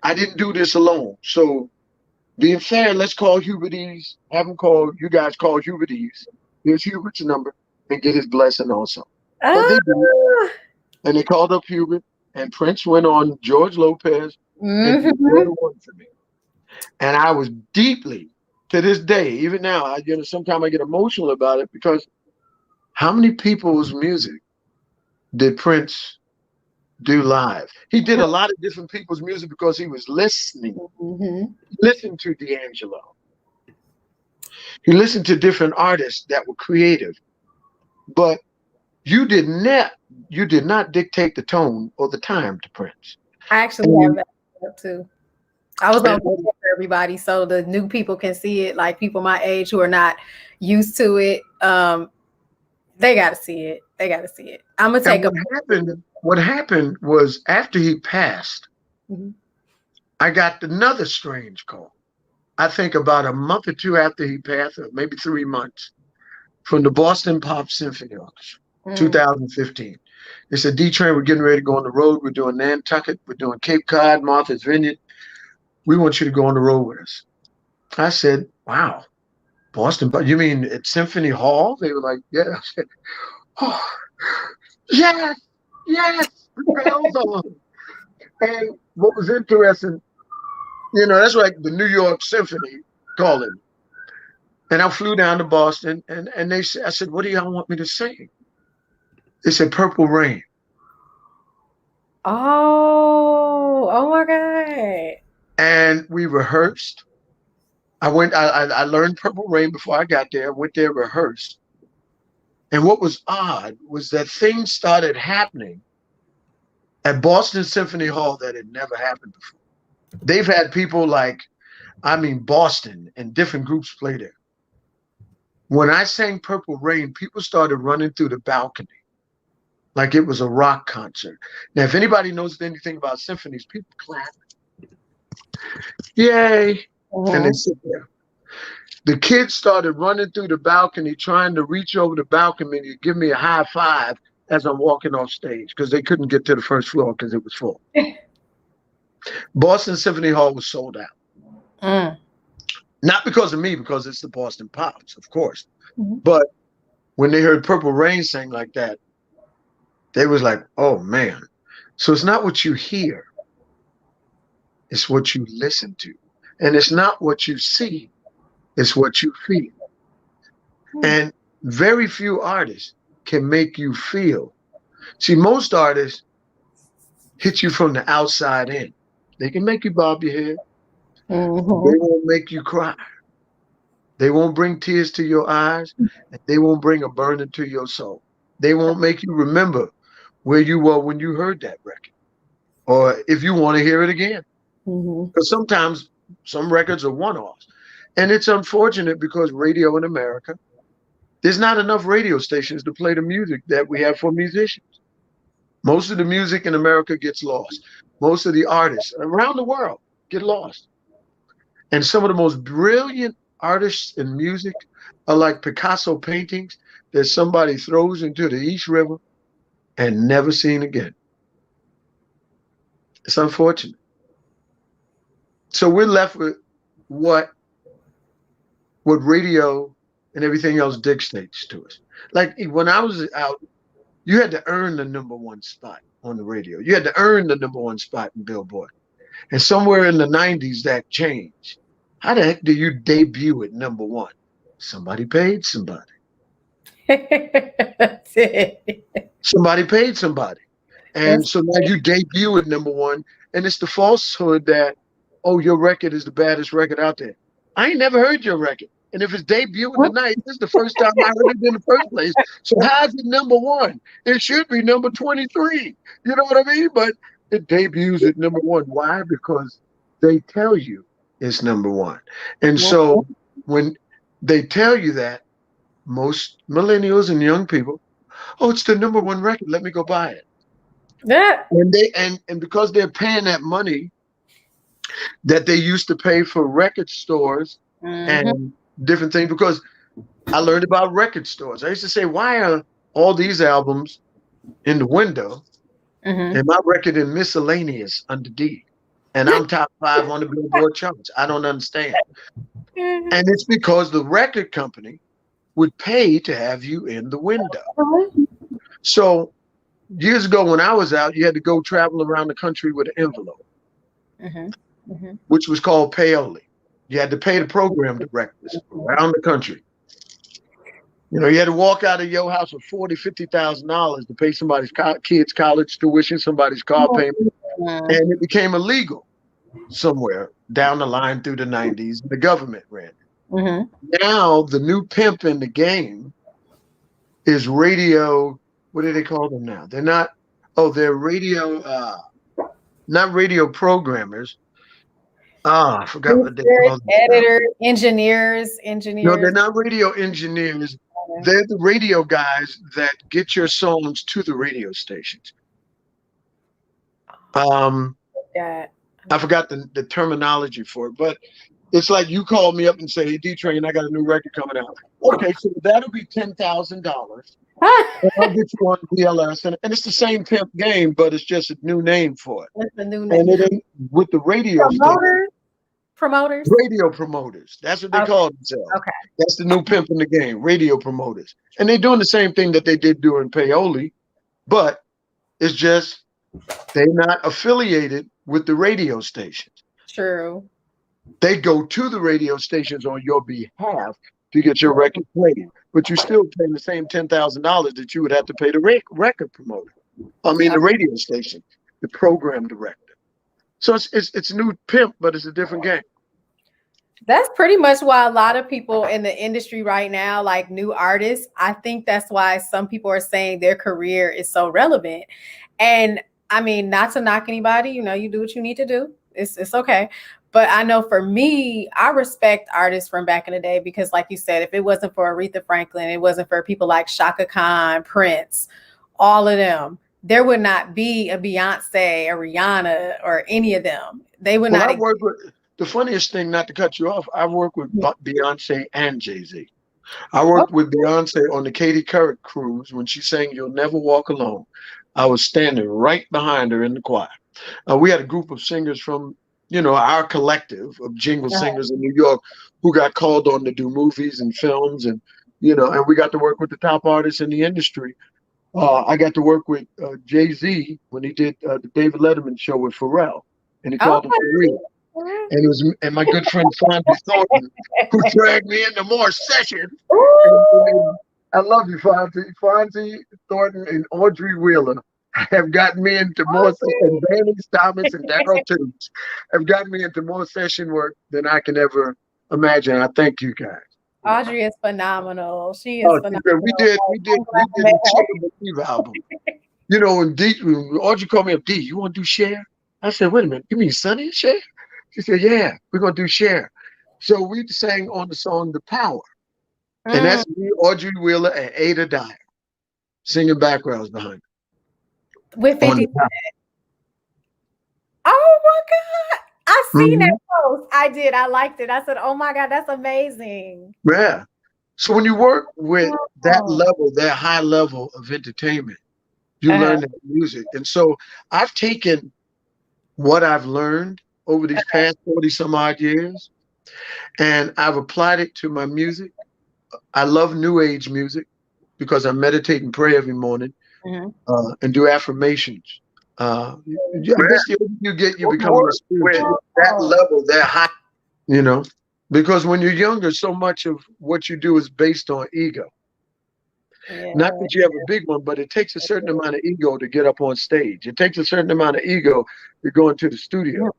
I didn't do this alone. So being fair, let's call Hubert Eves. Have him call, you guys call Hubert Eves. Here's Hubert's number and get his blessing also. But they did. And they called up Hubert, and Prince went on George Lopez and did one for me. And I was deeply, to this day, even now, sometimes I get emotional about it because how many people's music did Prince do live? He did a lot of different people's music because he was listening. Listen to D'Angelo. He listened to different artists that were creative, but you did not dictate the tone or the time to Prince. I actually have that too. I was going to play for everybody so the new people can see it, like people my age who are not used to it. They got to see it. They got to see it. I'm going to take What happened was after he passed, I got another strange call. I think about a month or two after he passed, or maybe 3 months, from the Boston Pop Symphony Orchestra, 2015. They said, Dtrain, we're getting ready to go on the road. We're doing Nantucket. We're doing Cape Cod, Martha's Vineyard. We want you to go on the road with us. I said, wow, Boston, but you mean at Symphony Hall? They were like, yeah. I said, oh, yes, yes, put your hell's on. And what was interesting, that's like the New York Symphony calling. And I flew down to Boston, and they said, I said, what do y'all want me to sing? They said, Purple Rain. Oh my God. And we rehearsed. I learned Purple Rain before I got there. I went there, rehearsed. And what was odd was that things started happening at Boston Symphony Hall that had never happened before. They've had people Boston and different groups play there. When I sang Purple Rain, people started running through the balcony like it was a rock concert. Now, if anybody knows anything about symphonies, people clap. Yay. And they sit there. The kids started running through the balcony, trying to reach over the balcony to give me a high five as I'm walking off stage, because they couldn't get to the first floor because it was full. Boston Symphony Hall was sold out. Not because of me, because it's the Boston Pops, of course. But when they heard Purple Rain sing like that, they was like, oh, man. So it's not what you hear. It's what you listen to. And it's not what you see. It's what you feel. And very few artists can make you feel. See, most artists hit you from the outside in. They can make you bob your head. They won't make you cry. They won't bring tears to your eyes. And they won't bring a burden to your soul. They won't make you remember where you were when you heard that record, or if you want to hear it again. Because sometimes some records are one-offs. And it's unfortunate because radio in America, there's not enough radio stations to play the music that we have for musicians. Most of the music in America gets lost. Most of the artists around the world get lost. And some of the most brilliant artists in music are like Picasso paintings that somebody throws into the East River and never seen again. It's unfortunate. So we're left with what radio and everything else dictates to us. Like when I was out, you had to earn the #1 spot on the radio. You had to earn the #1 spot in Billboard. And somewhere in the 90s, that changed. How the heck do you debut at #1? Somebody paid somebody. That's it. Somebody paid somebody. And so now you debut at #1, and it's the falsehood that, oh, your record is the baddest record out there. I ain't never heard your record. And if it's debuting tonight, this is the first time I heard it in the first place. So how's it #1? It should be number 23. You know what I mean? But it debuts at #1. Why? Because they tell you it's #1. And so when they tell you that, most millennials and young people, oh, it's the #1 record, let me go buy it. Yeah. And because they're paying that money that they used to pay for record stores and different things, because I learned about record stores. I used to say, why are all these albums in the window and my record in miscellaneous under D? And I'm top 5 on the Billboard charts. I don't understand. And it's because the record company would pay to have you in the window. So years ago when I was out, you had to go travel around the country with an envelope, which was called paoli. You had to pay the program directors around the country. You know, you had to walk out of your house with $40,000, $50,000 to pay somebody's kids' college tuition, somebody's car payment, and it became illegal somewhere down the line through the 90s. The government ran it. Now the new pimp in the game is radio. What do they call them now? They're not. Oh, they're radio. Not radio programmers. I forgot what they call them. Editors, engineers. No, they're not radio engineers. They're the radio guys that get your songs to the radio stations. I forgot the terminology for it, but It's like you call me up and say, "Hey, D-Train, I got a new record coming out." Okay, so that'll be $10,000. I'll get you on BLS, and it's the same pimp game, but it's just a new name for it. What's the new And name? it ain't with the radio station. Promoters. Radio promoters. That's what they call themselves. Okay. That's the new pimp in the game. Radio promoters, and they're doing the same thing that they did during Paoli, but it's just they're not affiliated with the radio stations. True. They go to the radio stations on your behalf to get your record played, but you're still paying the same $10,000 that you would have to pay the record promoter. I mean, the radio station, the program director. So it's new pimp, but it's a different game. That's pretty much why a lot of people in the industry right now, like new artists, I think that's why some people are saying their career is so relevant. And I mean, not to knock anybody, you know, you do what you need to do. It's okay. But I know for me, I respect artists from back in the day because, like you said, if it wasn't for Aretha Franklin, it wasn't for people like Shaka Khan, Prince, all of them, there would not be a Beyonce, a Rihanna, or any of them. They would not. The funniest thing, not to cut you off, I worked with Beyonce and Jay-Z. I worked with Beyonce on the Katie Couric cruise when she sang "You'll Never Walk Alone." I was standing right behind her in the choir. We had a group of singers from, you know, our collective of jingle singers in New York who got called on to do movies and films, and you know, and we got to work with the top artists in the industry. I got to work with Jay-Z when he did the David Letterman show with Pharrell, and he called him for real. And it was my good friend Fonzie Thornton who dragged me into more sessions. I love you, Fonzie. Fonzie Thornton and Audrey Wheeler have gotten me into more sessions. Danny Thomas and Daryl Toots have gotten me into more session work than I can ever imagine. I thank you guys. Audrey is phenomenal. She is phenomenal. We did the Chicken album. You know, when Audrey called me up, D, you want to do Share? I said, wait a minute, you mean Sonny and Share? She said, yeah, we're going to do Share. So we sang on the song The Power. And that's me, Audrey Wheeler, and Ada Dyer singing backgrounds behind it. With 50 Cent. Oh my God. I seen that post. I did. I liked it. I said, oh my God, that's amazing. Yeah. So when you work with that level, that high level of entertainment, you learn that music. And so I've taken what I've learned over these past 40 some odd years, and I've applied it to my music. I love new age music because I meditate and pray every morning and do affirmations. I guess the older you get, you become more spiritual. That level, that high, you know, because when you're younger, so much of what you do is based on ego. Yeah. Not that you have a big one, but it takes a certain amount of ego to get up on stage. It takes a certain amount of ego to go into the studio.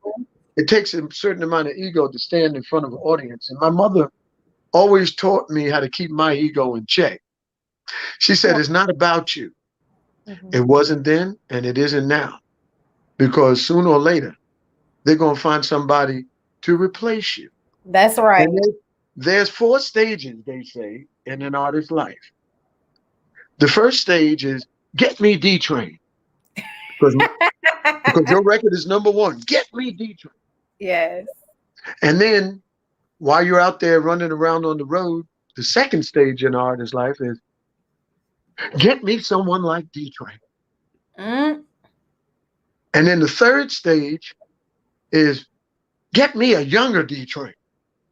It takes a certain amount of ego to stand in front of an audience. And my mother always taught me how to keep my ego in check. She said, it's not about you. It wasn't then, and it isn't now. Because sooner or later, they're going to find somebody to replace you. That's right. And there's 4 stages, they say, in an artist's life. The first stage is, get me D-Train. Because your record is #1. Get me D-Train. Yes. And then, while you're out there running around on the road, the second stage in an artist's life is, get me someone like D-Train. And then the third stage is, get me a younger D-Train.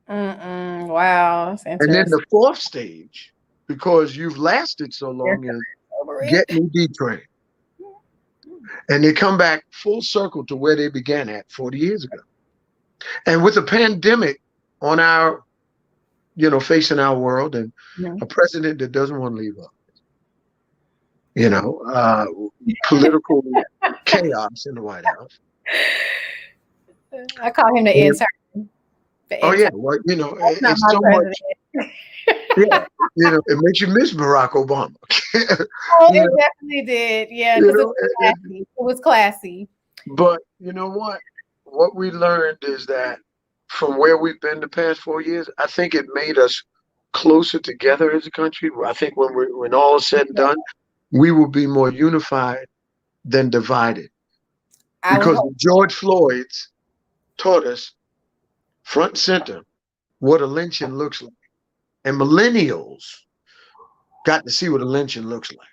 Wow. And then the fourth stage, because you've lasted so long, is get me D-Train. And they come back full circle to where they began at 40 years ago. And with a pandemic on our, you know, facing our world, and a president that doesn't want to leave office, you know, political chaos in the White House. I call him the intern. Oh yeah, well, you know, it's so much. Yeah, you know, it makes you miss Barack Obama. It definitely did. Yeah, because it was classy. But you know what? What we learned is that from where we've been the past 4 years, I think it made us closer together as a country. I think when all is said and done, we will be more unified than divided. Because George Floyd's taught us front and center, what a lynching looks like. And millennials got to see what a lynching looks like.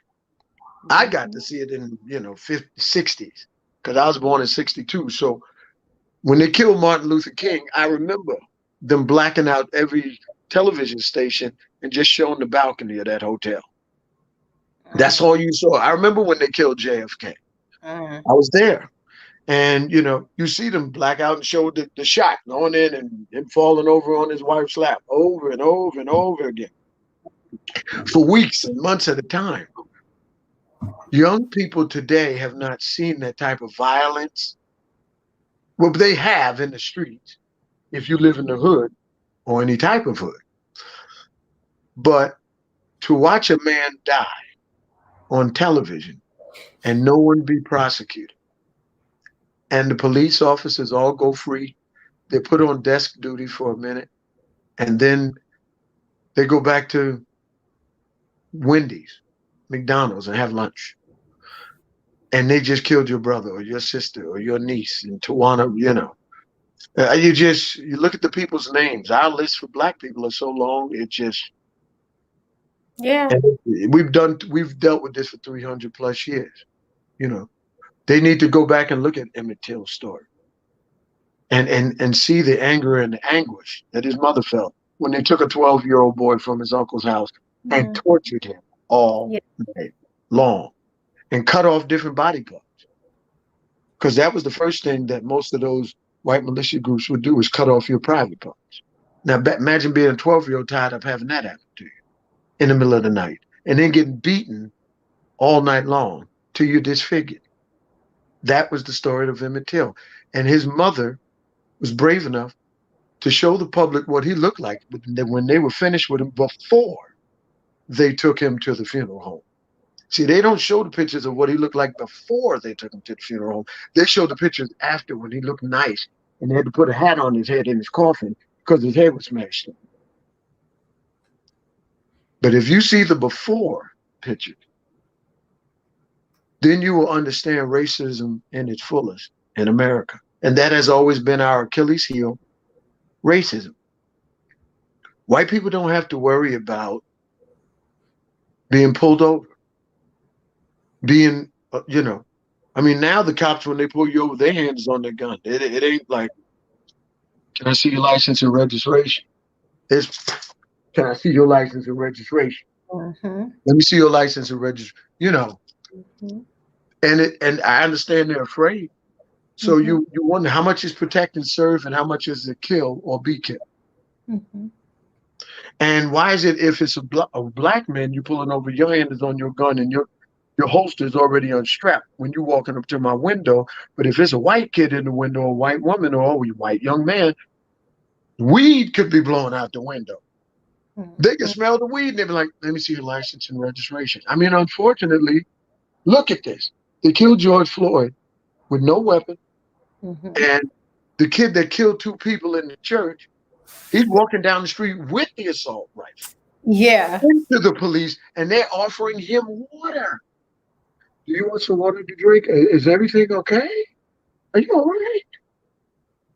I got to see it in, 50s, 60s, because I was born in 62. So when they killed Martin Luther King, I remember them blacking out every television station and just showing the balcony of that hotel. That's all you saw. I remember when they killed JFK. I was there. And, you see them black out and show the shot going in and him falling over on his wife's lap over and over and over again for weeks and months at a time. Young people today have not seen that type of violence. Well, they have in the streets if you live in the hood or any type of hood. But to watch a man die on television and no one be prosecuted, and the police officers all go free, they're put on desk duty for a minute, and then they go back to Wendy's, McDonald's, and have lunch. And they just killed your brother or your sister or your niece in Tawana, you look at the people's names. Our list for Black people are so long, it just, yeah. We've dealt with this for 300 plus years. They need to go back and look at Emmett Till's story and see the anger and the anguish that his mother felt when they took a 12-year-old boy from his uncle's house and tortured him all day long and cut off different body parts. Because that was the first thing that most of those white militia groups would do, is cut off your private parts. Now, imagine being a 12-year-old tired of having that happen to you in the middle of the night and then getting beaten all night long till you're disfigured. That was the story of Emmett Till. And his mother was brave enough to show the public what he looked like when they were finished with him before they took him to the funeral home. See, they don't show the pictures of what he looked like before they took him to the funeral home. They show the pictures after, when he looked nice and they had to put a hat on his head in his coffin because his head was smashed in. But if you see the before picture, then you will understand racism in its fullest in America. And that has always been our Achilles heel, racism. White people don't have to worry about being pulled over, being, now the cops, when they pull you over, their hand is on their gun. It ain't like, can I see your license and registration? It's, can I see your license and registration? Let me see your license and registration, And I understand they're afraid. So you wonder how much is protect and serve and how much is it kill or be killed. And why is it if it's a black man, you pulling over, your hand is on your gun and your holster is already unstrapped when you're walking up to my window. But if it's a white kid in the window, or a white woman, or a white young man, weed could be blowing out the window. They can smell the weed and they be like, let me see your license and registration. I mean, unfortunately, look at this. They killed George Floyd with no weapon. And the kid that killed 2 people in the church, he's walking down the street with the assault rifle. Yeah. Into the police, and they're offering him water. Do you want some water to drink? Is everything okay? Are you all right?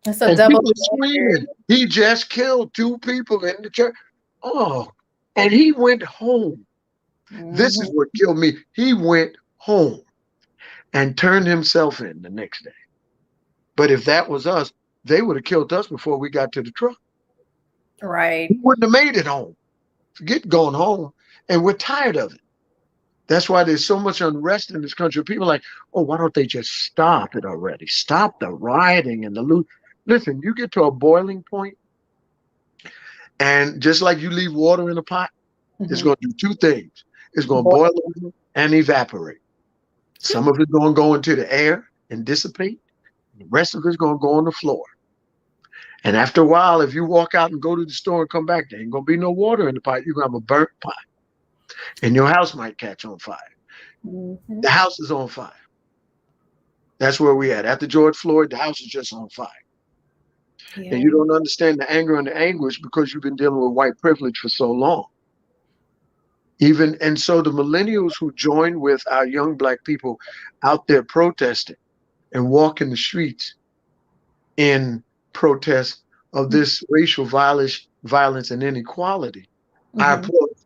That's a double. People screaming. He just killed 2 people in the church. Oh, and he went home. This is what killed me. He went home and turned himself in the next day. But if that was us, they would have killed us before we got to the truck. Right. We wouldn't have made it home. Forget going home. And we're tired of it. That's why there's so much unrest in this country. People are like, oh, why don't they just stop it already? Stop the rioting and the loot. Listen, you get to a boiling point, and just like you leave water in a pot, it's going to do 2 things. It's going to boil over and evaporate. Some of it's going to go into the air and dissipate. The rest of it's going to go on the floor. And after a while, if you walk out and go to the store and come back, there ain't going to be no water in the pot. You're going to have a burnt pot. And your house might catch on fire. The house is on fire. That's where we at. After George Floyd, the house is just on fire. Yeah. And you don't understand the anger and the anguish because you've been dealing with white privilege for so long. And so the millennials who join with our young Black people out there protesting and walking the streets in protest of this racial violence violence and inequality, I applaud it,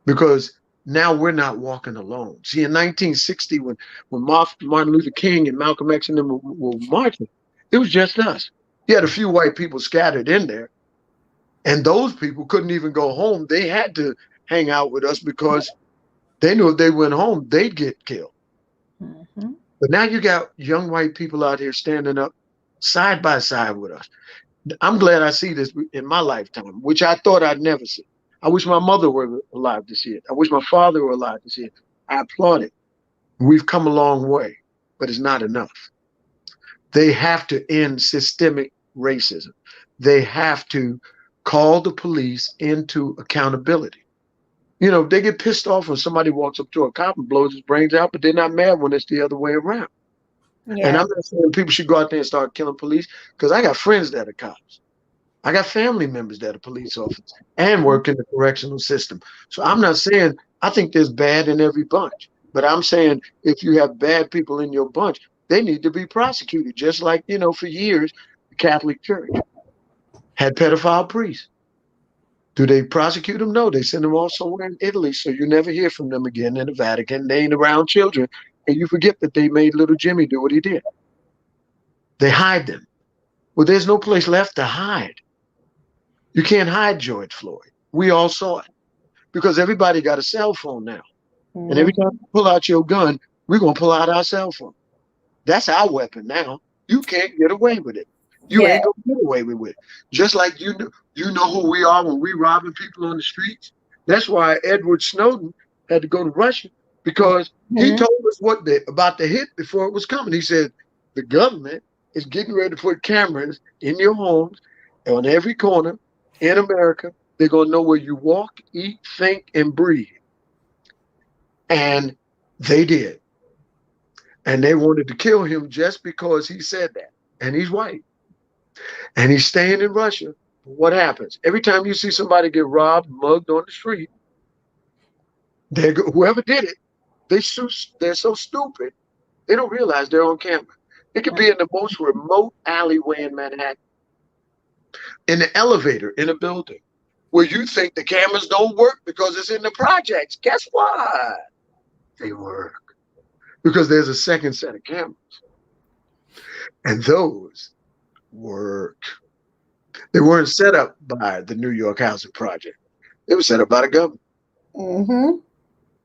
because now we're not walking alone. See, in 1960, when Martin Luther King and Malcolm X and them were marching, it was just us. You had a few white people scattered in there, and those people couldn't even go home. They had to hang out with us because they knew if they went home, they'd get killed. But now you got young white people out here standing up side by side with us. I'm glad I see this in my lifetime, which I thought I'd never see. I wish my mother were alive to see it. I wish my father were alive to see it. I applaud it. We've come a long way, but it's not enough. They have to end systemic racism. They have to call the police into accountability. You know, they get pissed off when somebody walks up to a cop and blows his brains out, but they're not mad when it's the other way around. Yeah. And I'm not saying people should go out there and start killing police, because I got friends that are cops. I got family members that are police officers and work in the correctional system. So I'm not saying I think there's bad in every bunch, but I'm saying if you have bad people in your bunch, they need to be prosecuted. Just like, you know, for years, the Catholic Church had pedophile priests. Do they prosecute them? No, they send them all somewhere in Italy, so you never hear from them again in the Vatican. They ain't around children, and you forget that they made little Jimmy do what he did. They hide them. Well, there's no place left to hide. You can't hide George Floyd. We all saw it, because everybody got a cell phone now. And every time you pull out your gun, we're going to pull out our cell phone. That's our weapon now. You can't get away with it. You ain't going to get away with it. Just like you know who we are when we robbing people on the streets. That's why Edward Snowden had to go to Russia, because he told us about the hit before it was coming. He said, the government is getting ready to put cameras in your homes on every corner in America. They're going to know where you walk, eat, think, and breathe. And they did. And they wanted to kill him just because he said that. And he's white. And he's staying in Russia. What happens? Every time you see somebody get robbed, mugged on the street, whoever did it, they're so stupid, they don't realize they're on camera. It could be in the most remote alleyway in Manhattan, in the elevator in a building, where you think the cameras don't work because it's in the projects. Guess what? They work. Because there's a second set of cameras. And those work. They weren't set up by the New York Housing Project. They were set up by the government.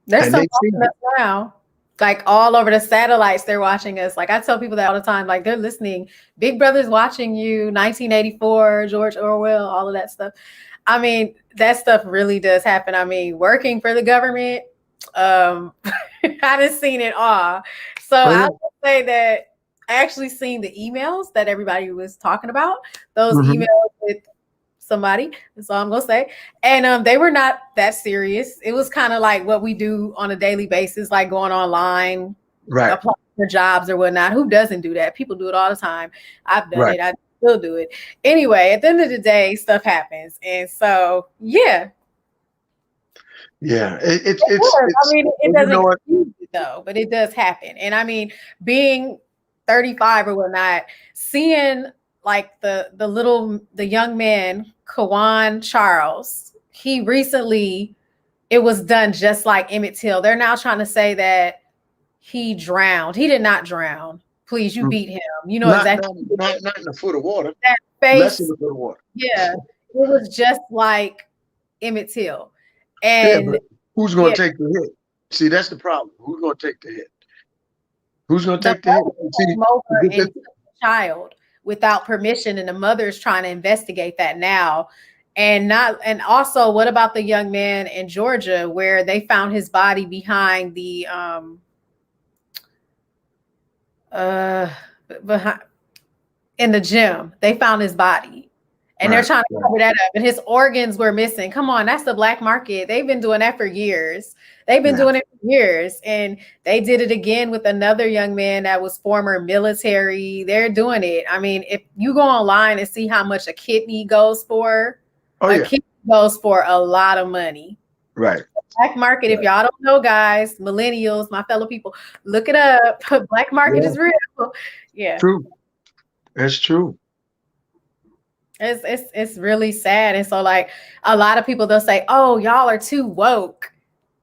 There's some watching us now. Like all over the satellites, they're watching us. Like I tell people that all the time, like they're listening. Big Brother's watching you, 1984, George Orwell, all of that stuff. I mean, that stuff really does happen. I mean, working for the government, I done seen it all. So I would say that I actually seen the emails that everybody was talking about. Those emails with somebody, that's all I'm gonna say. And they were not that serious. It was kind of like what we do on a daily basis, like going online, applying for jobs or whatnot. Who doesn't do that? People do it all the time. I've done it. I still do it. Anyway, at the end of the day, stuff happens. And so, yeah. Yeah. It's I mean, it doesn't excuse it though, but it does happen. And I mean, being 35 or whatnot, seeing like the young man, Kawan Charles, he recently, it was done just like Emmett Till. They're now trying to say that he drowned. He did not drown. Please, you beat him. You know exactly. Not in a foot of water. That face. Less than a foot of water. Yeah. It was just like Emmett Till. And who's going to take the hit? See, that's the problem. Who's going to take the hit? Who's going to take the hit? See, child without permission, and the mother's trying to investigate that now. And also, what about the young man in Georgia where they found his body behind the in the gym? They found his body. And they're trying to cover that up. And his organs were missing. Come on, that's the black market. They've been doing that for years. And they did it again with another young man that was former military. They're doing it. I mean, if you go online and see how much a kidney goes for, kidney goes for a lot of money. Right. Black market, if y'all don't know, guys, millennials, my fellow people, look it up. Black market is real. Yeah. True. That's true. It's really sad. And so like a lot of people, they'll say, "Oh, y'all are too woke."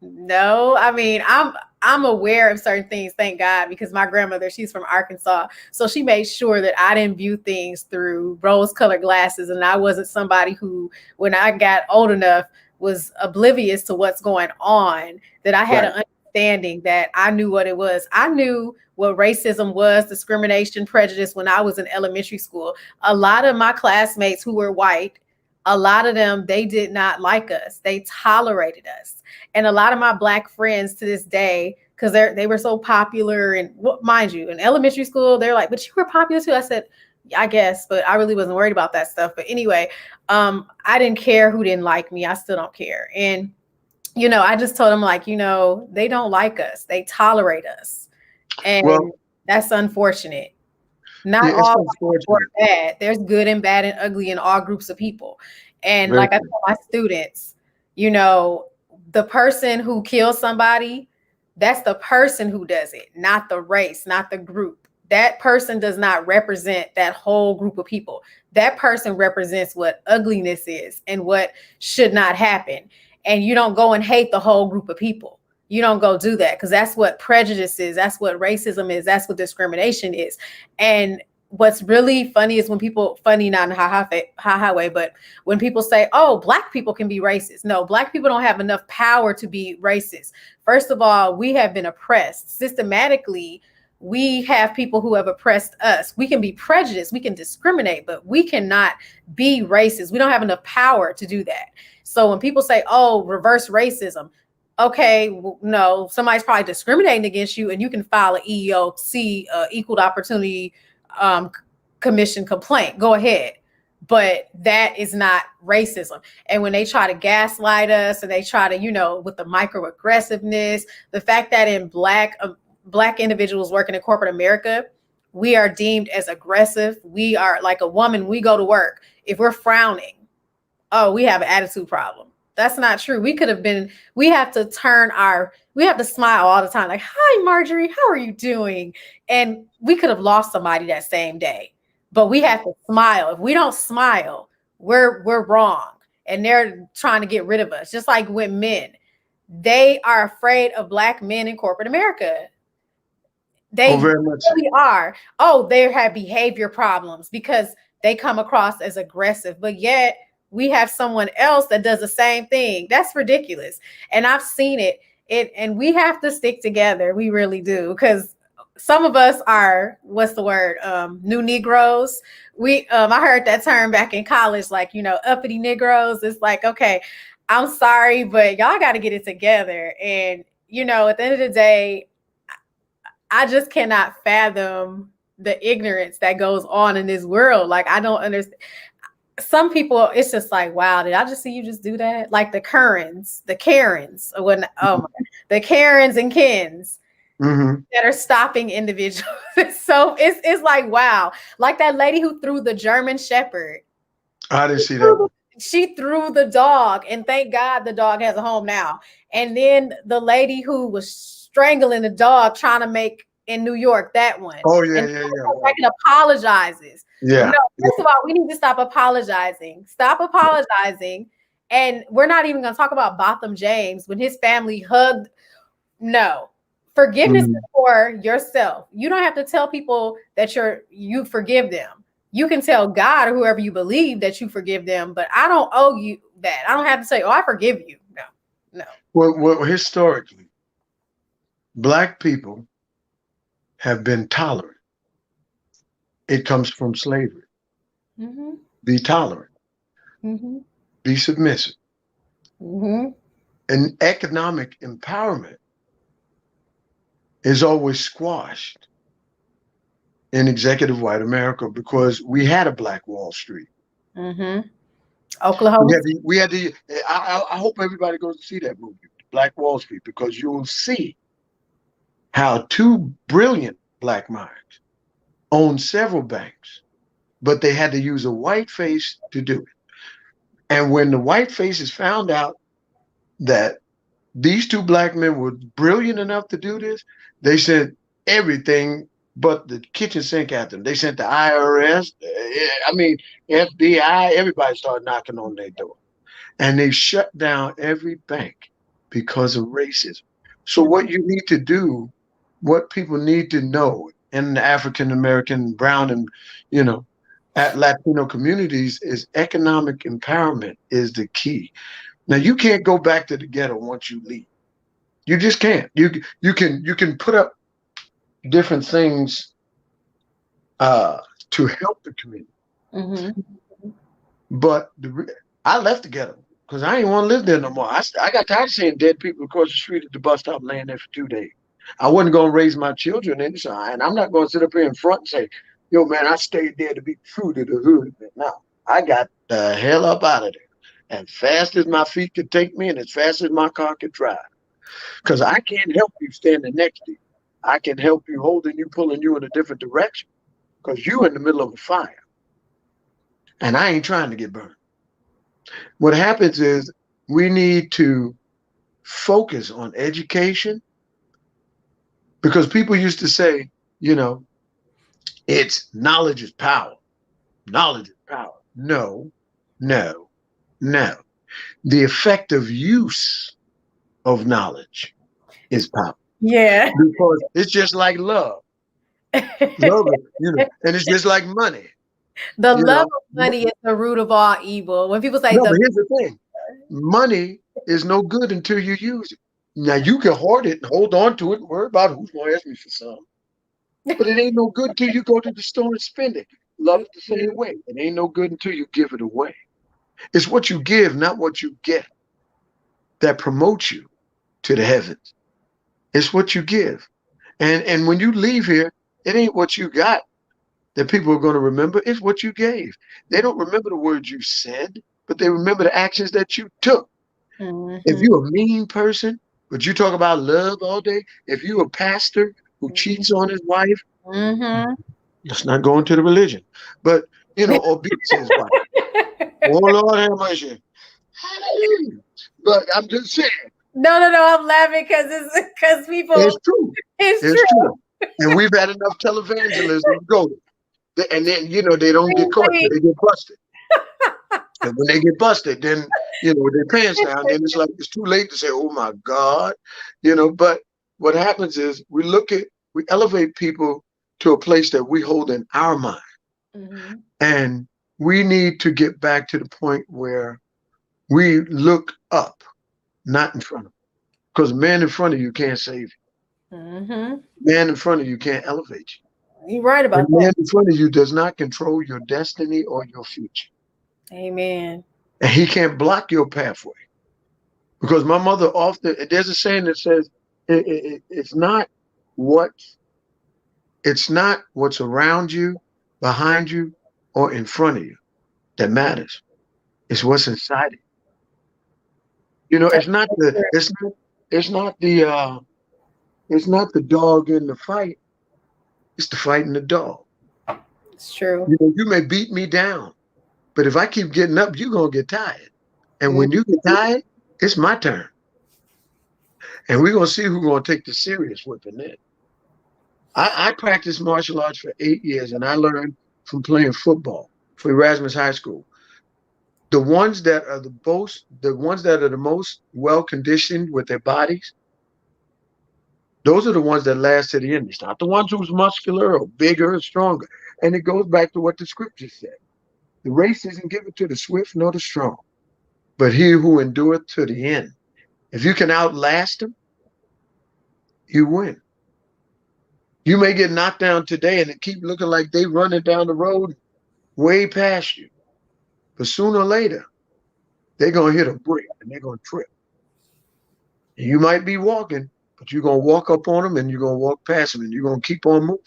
No, I mean, I'm aware of certain things, thank God, because my grandmother, she's from Arkansas. So she made sure that I didn't view things through rose-colored glasses, and I wasn't somebody who, when I got old enough, was oblivious to what's going on, that I had an understanding that I knew what it was. I knew what racism was, discrimination, prejudice when I was in elementary school. A lot of my classmates who were white, a lot of them, they did not like us. They tolerated us. And a lot of my black friends to this day, because they were so popular, and mind you, in elementary school, they're like, "But you were popular too." I said, "I guess," but I really wasn't worried about that stuff. But anyway, I didn't care who didn't like me. I still don't care. And I just told them, like, they don't like us. They tolerate us. And that's unfortunate. Not all people are bad. There's good and bad and ugly in all groups of people. And like I tell my students, the person who kills somebody, that's the person who does it, not the race, not the group. That person does not represent that whole group of people. That person represents what ugliness is and what should not happen. And you don't go and hate the whole group of people. You don't go do that, because that's what prejudice is. That's what racism is. That's what discrimination is. And what's really funny is when people, funny not in a ha-ha way, but when people say, "Oh, black people can be racist." No, black people don't have enough power to be racist. First of all, we have been oppressed systematically. We have people who have oppressed us. We can be prejudiced, we can discriminate, but we cannot be racist. We don't have enough power to do that. So when people say, "Oh, reverse racism," okay, well, no, somebody's probably discriminating against you, and you can file an EEOC, Equal Opportunity Commission complaint. Go ahead. But that is not racism. And when they try to gaslight us, and they try to, with the microaggressiveness, the fact that in black individuals working in corporate America, we are deemed as aggressive. We are like a woman. We go to work. If we're frowning, oh, we have an attitude problem. That's not true. We have to smile all the time. Like, "Hi, Marjorie, how are you doing?" And we could have lost somebody that same day, but we have to smile. If we don't smile, we're wrong. And they're trying to get rid of us. Just like with men, they are afraid of black men in corporate America. They really are. Oh, they have behavior problems because they come across as aggressive, but yet we have someone else that does the same thing. That's ridiculous. And I've seen it. And we have to stick together. We really do. Because some of us are, what's the word? New Negroes. I heard that term back in college, like, uppity Negroes. It's like, okay, I'm sorry, but y'all got to get it together. And, at the end of the day, I just cannot fathom the ignorance that goes on in this world. Like, I don't understand. Some people, it's just like, wow, did I just see you just do that? Like the Karens, the Karens and Kens that are stopping individuals. So it's like, wow. Like that lady who threw the German Shepherd. I didn't see that. She threw the dog, and thank God the dog has a home now. And then the lady who was strangling the dog trying to make in New York, that one. Oh, yeah. Apologizes. Yeah. No, first of all, we need to stop apologizing. Stop apologizing. And we're not even going to talk about Botham James when his family hugged. No. Forgiveness is for yourself. You don't have to tell people that you forgive them. You can tell God or whoever you believe that you forgive them, but I don't owe you that. I don't have to say, "Oh, I forgive you." No. Well, historically, black people have been tolerant. It comes from slavery. Mm-hmm. Be tolerant. Mm-hmm. Be submissive. Mm-hmm. And economic empowerment is always squashed in executive white America because we had a Black Wall Street. Mm-hmm. Oklahoma. We had to. I hope everybody goes to see that movie, Black Wall Street, because you will see how two brilliant black minds owned several banks, but they had to use a white face to do it. And when the white faces found out that these two black men were brilliant enough to do this, they said everything but the kitchen sink after them. They sent the IRS. I mean, FBI. Everybody started knocking on their door, and they shut down every bank because of racism. So what you need to do, what people need to know in the African American, brown, and you know, at Latino communities is economic empowerment is the key. Now you can't go back to the ghetto once you leave. You just can't. You can put up different things to help the community. Mm-hmm. But I left the ghetto because I didn't want to live there no more. I got tired of seeing dead people across the street at the bus stop laying there for 2 days. I wasn't going to raise my children inside, and I'm not going to sit up here in front and say, yo, man, I stayed there to be true to the hood. No, I got the hell up out of there as fast as my feet could take me and as fast as my car could drive. Because I can't help you standing next to you. I can help you holding you, pulling you in a different direction because you're in the middle of a fire. And I ain't trying to get burned. What happens is we need to focus on education because people used to say, it's knowledge is power. Knowledge is power. No, no, no. The effective use of knowledge is power. Yeah. Because it's just like love. Love it, and it's just like money. The love of money is the root of all evil. When people say but here's the thing. Money is no good until you use it. Now you can hoard it and hold on to it and worry about who's going to ask me for some. But it ain't no good until you go to the store and spend it. Love it the same way. It ain't no good until you give it away. It's what you give, not what you get, that promotes you to the heavens. It's what you give. And when you leave here, it ain't what you got that people are going to remember. It's what you gave. They don't remember the words you said, but they remember the actions that you took. Mm-hmm. If you're a mean person, but you talk about love all day, if you're a pastor who cheats on his wife, let's not go into the religion, but, or beats his wife. Oh, Lord have mercy. Hallelujah. But I'm just saying. No, I'm laughing because people. It's true. It's true. And we've had enough televangelism to go. And then, they don't get caught, they get busted. And when they get busted, then, with their pants down, then it's like it's too late to say, oh my God. But what happens is we elevate people to a place that we hold in our mind. Mm-hmm. And we need to get back to the point where we look up, not in front of them. Because a man in front of you can't save you. Mm-hmm. Man in front of you can't elevate you. You're right about that. Man in front of you does not control your destiny or your future. Amen. And he can't block your pathway. Because my mother often, there's a saying that says, it's not what's around you, behind you, or in front of you that matters. It's what's inside it. It's not the dog in the fight. It's the fight in the dog. It's true. You may beat me down, but if I keep getting up, you're going to get tired. And when you get tired, it's my turn. And we're going to see who's going to take the serious whipping then. I practiced martial arts for 8 years, and I learned from playing football for Erasmus High School. The ones that are the most well-conditioned with their bodies, those are the ones that last to the end. It's not the ones who's muscular or bigger or stronger. And it goes back to what the scripture said. The race isn't given to the swift nor the strong, but he who endureth to the end. If you can outlast them, you win. You may get knocked down today and it keep looking like they running down the road way past you. But sooner or later, they're going to hit a brick and they're going to trip. And you might be walking, but you're going to walk up on them and you're going to walk past them and you're going to keep on moving.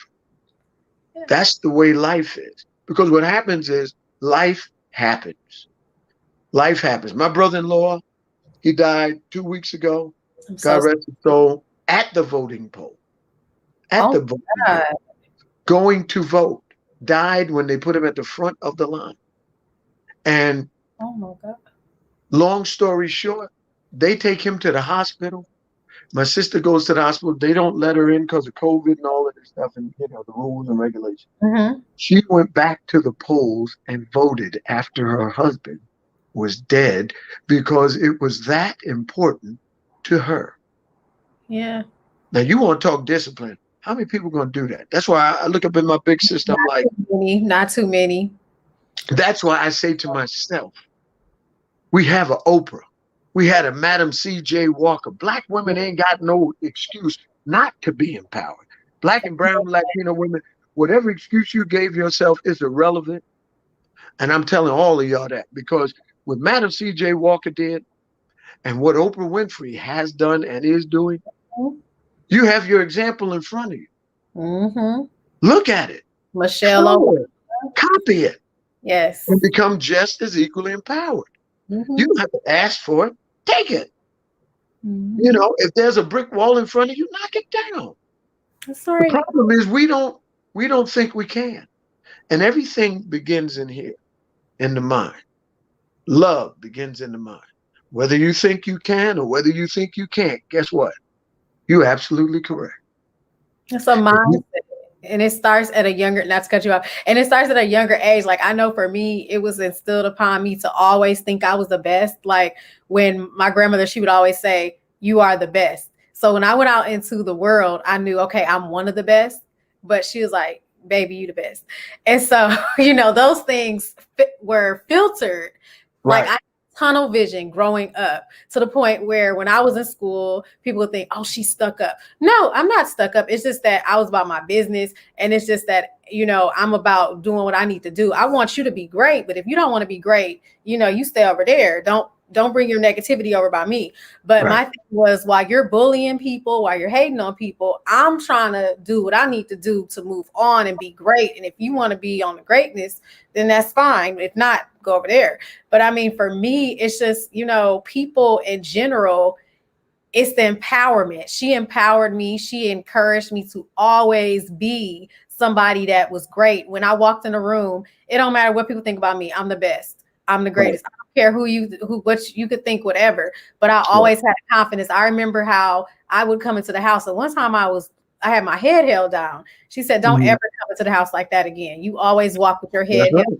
Yeah. That's the way life is. Because what happens is life happens. Life happens. My brother-in-law, he died 2 weeks ago. God rest his soul, at the voting poll. At the voting poll. Going to vote. Died when they put him at the front of the line. And oh my God. Long story short, they take him to the hospital. My sister goes to the hospital. They don't let her in because of COVID and all of this stuff, and the rules and regulations. Mm-hmm. She went back to the polls and voted after her husband was dead because it was that important to her. Yeah. Now, you want to talk discipline. How many people are going to do that? That's why I look up at my big sister. I'm like, not too many. that's why I say to myself, we have an Oprah. We had a Madam C.J. Walker. Black women ain't got no excuse not to be empowered. Black and brown Latino women, whatever excuse you gave yourself is irrelevant. And I'm telling all of y'all that because what Madam C.J. Walker did and what Oprah Winfrey has done and is doing, you have your example in front of you. Mm-hmm. Look at it. Michelle Obama. Copy it. Yes. And become just as equally empowered. Mm-hmm. You don't have to ask for it. Take it. Mm-hmm. If there's a brick wall in front of you, knock it down. That's right. The problem is we don't think we can. And everything begins in here, in the mind. Love begins in the mind. Whether you think you can or whether you think you can't, guess what? You're absolutely correct. It's a mindset. And it starts at a younger, not to cut you off, and it starts at a younger age. Like I know for me, it was instilled upon me to always think I was the best. Like when my grandmother, she would always say, "You are the best." So when I went out into the world, I knew, okay, I'm one of the best. But she was like, "Baby, you the best." And so, those things were filtered. Right. Like I tunnel vision growing up to the point where when I was in school, people would think, oh, she's stuck up. No, I'm not stuck up. It's just that I was about my business. And it's just that, I'm about doing what I need to do. I want you to be great. But if you don't want to be great, you stay over there. Don't bring your negativity over by me. But my thing was, while you're bullying people, while you're hating on people, I'm trying to do what I need to do to move on and be great. And if you want to be on the greatness, then that's fine. If not, go over there. But I mean, for me, it's just, people in general, it's the empowerment. She empowered me. She encouraged me to always be somebody that was great. When I walked in the room, it don't matter what people think about me. I'm the best. I'm the greatest. Right. I don't care what you could think, whatever. But I always had confidence. I remember how I would come into the house. And one time I had my head held down. She said, don't ever come into the house like that again. You always walk with your head held down.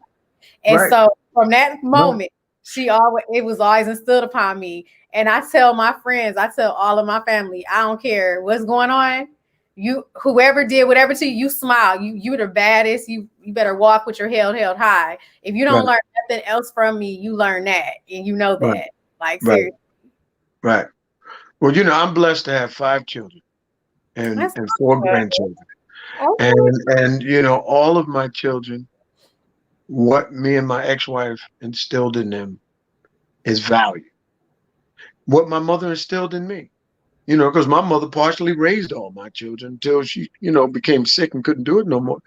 And so from that moment, it was always instilled upon me. And I tell my friends, I tell all of my family, I don't care what's going on. Whoever did whatever to you, you smile. You're the baddest. You better walk with your head held high. If you don't learn nothing else from me, you learn that. And you know that. Like seriously. Right. Well, I'm blessed to have 5 children and 4 grandchildren. Okay. And all of my children, what me and my ex-wife instilled in them is value. What my mother instilled in me, because my mother partially raised all my children until she, became sick and couldn't do it no more.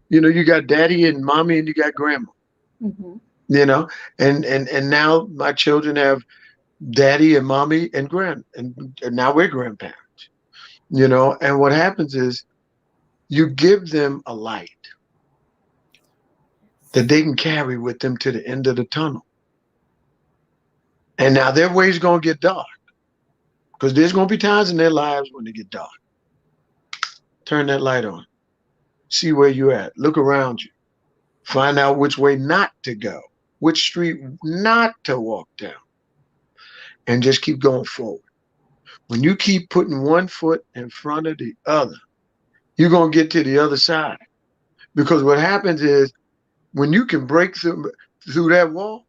You got daddy and mommy and you got grandma, and now my children have daddy and mommy and and now we're grandparents, and what happens is you give them a light that they can carry with them to the end of the tunnel. And now their way's going to get dark because there's going to be times in their lives when they get dark. Turn that light on. See where you're at. Look around you. Find out which way not to go, which street not to walk down, and just keep going forward. When you keep putting one foot in front of the other, you're going to get to the other side. Because what happens is when you can break through that wall,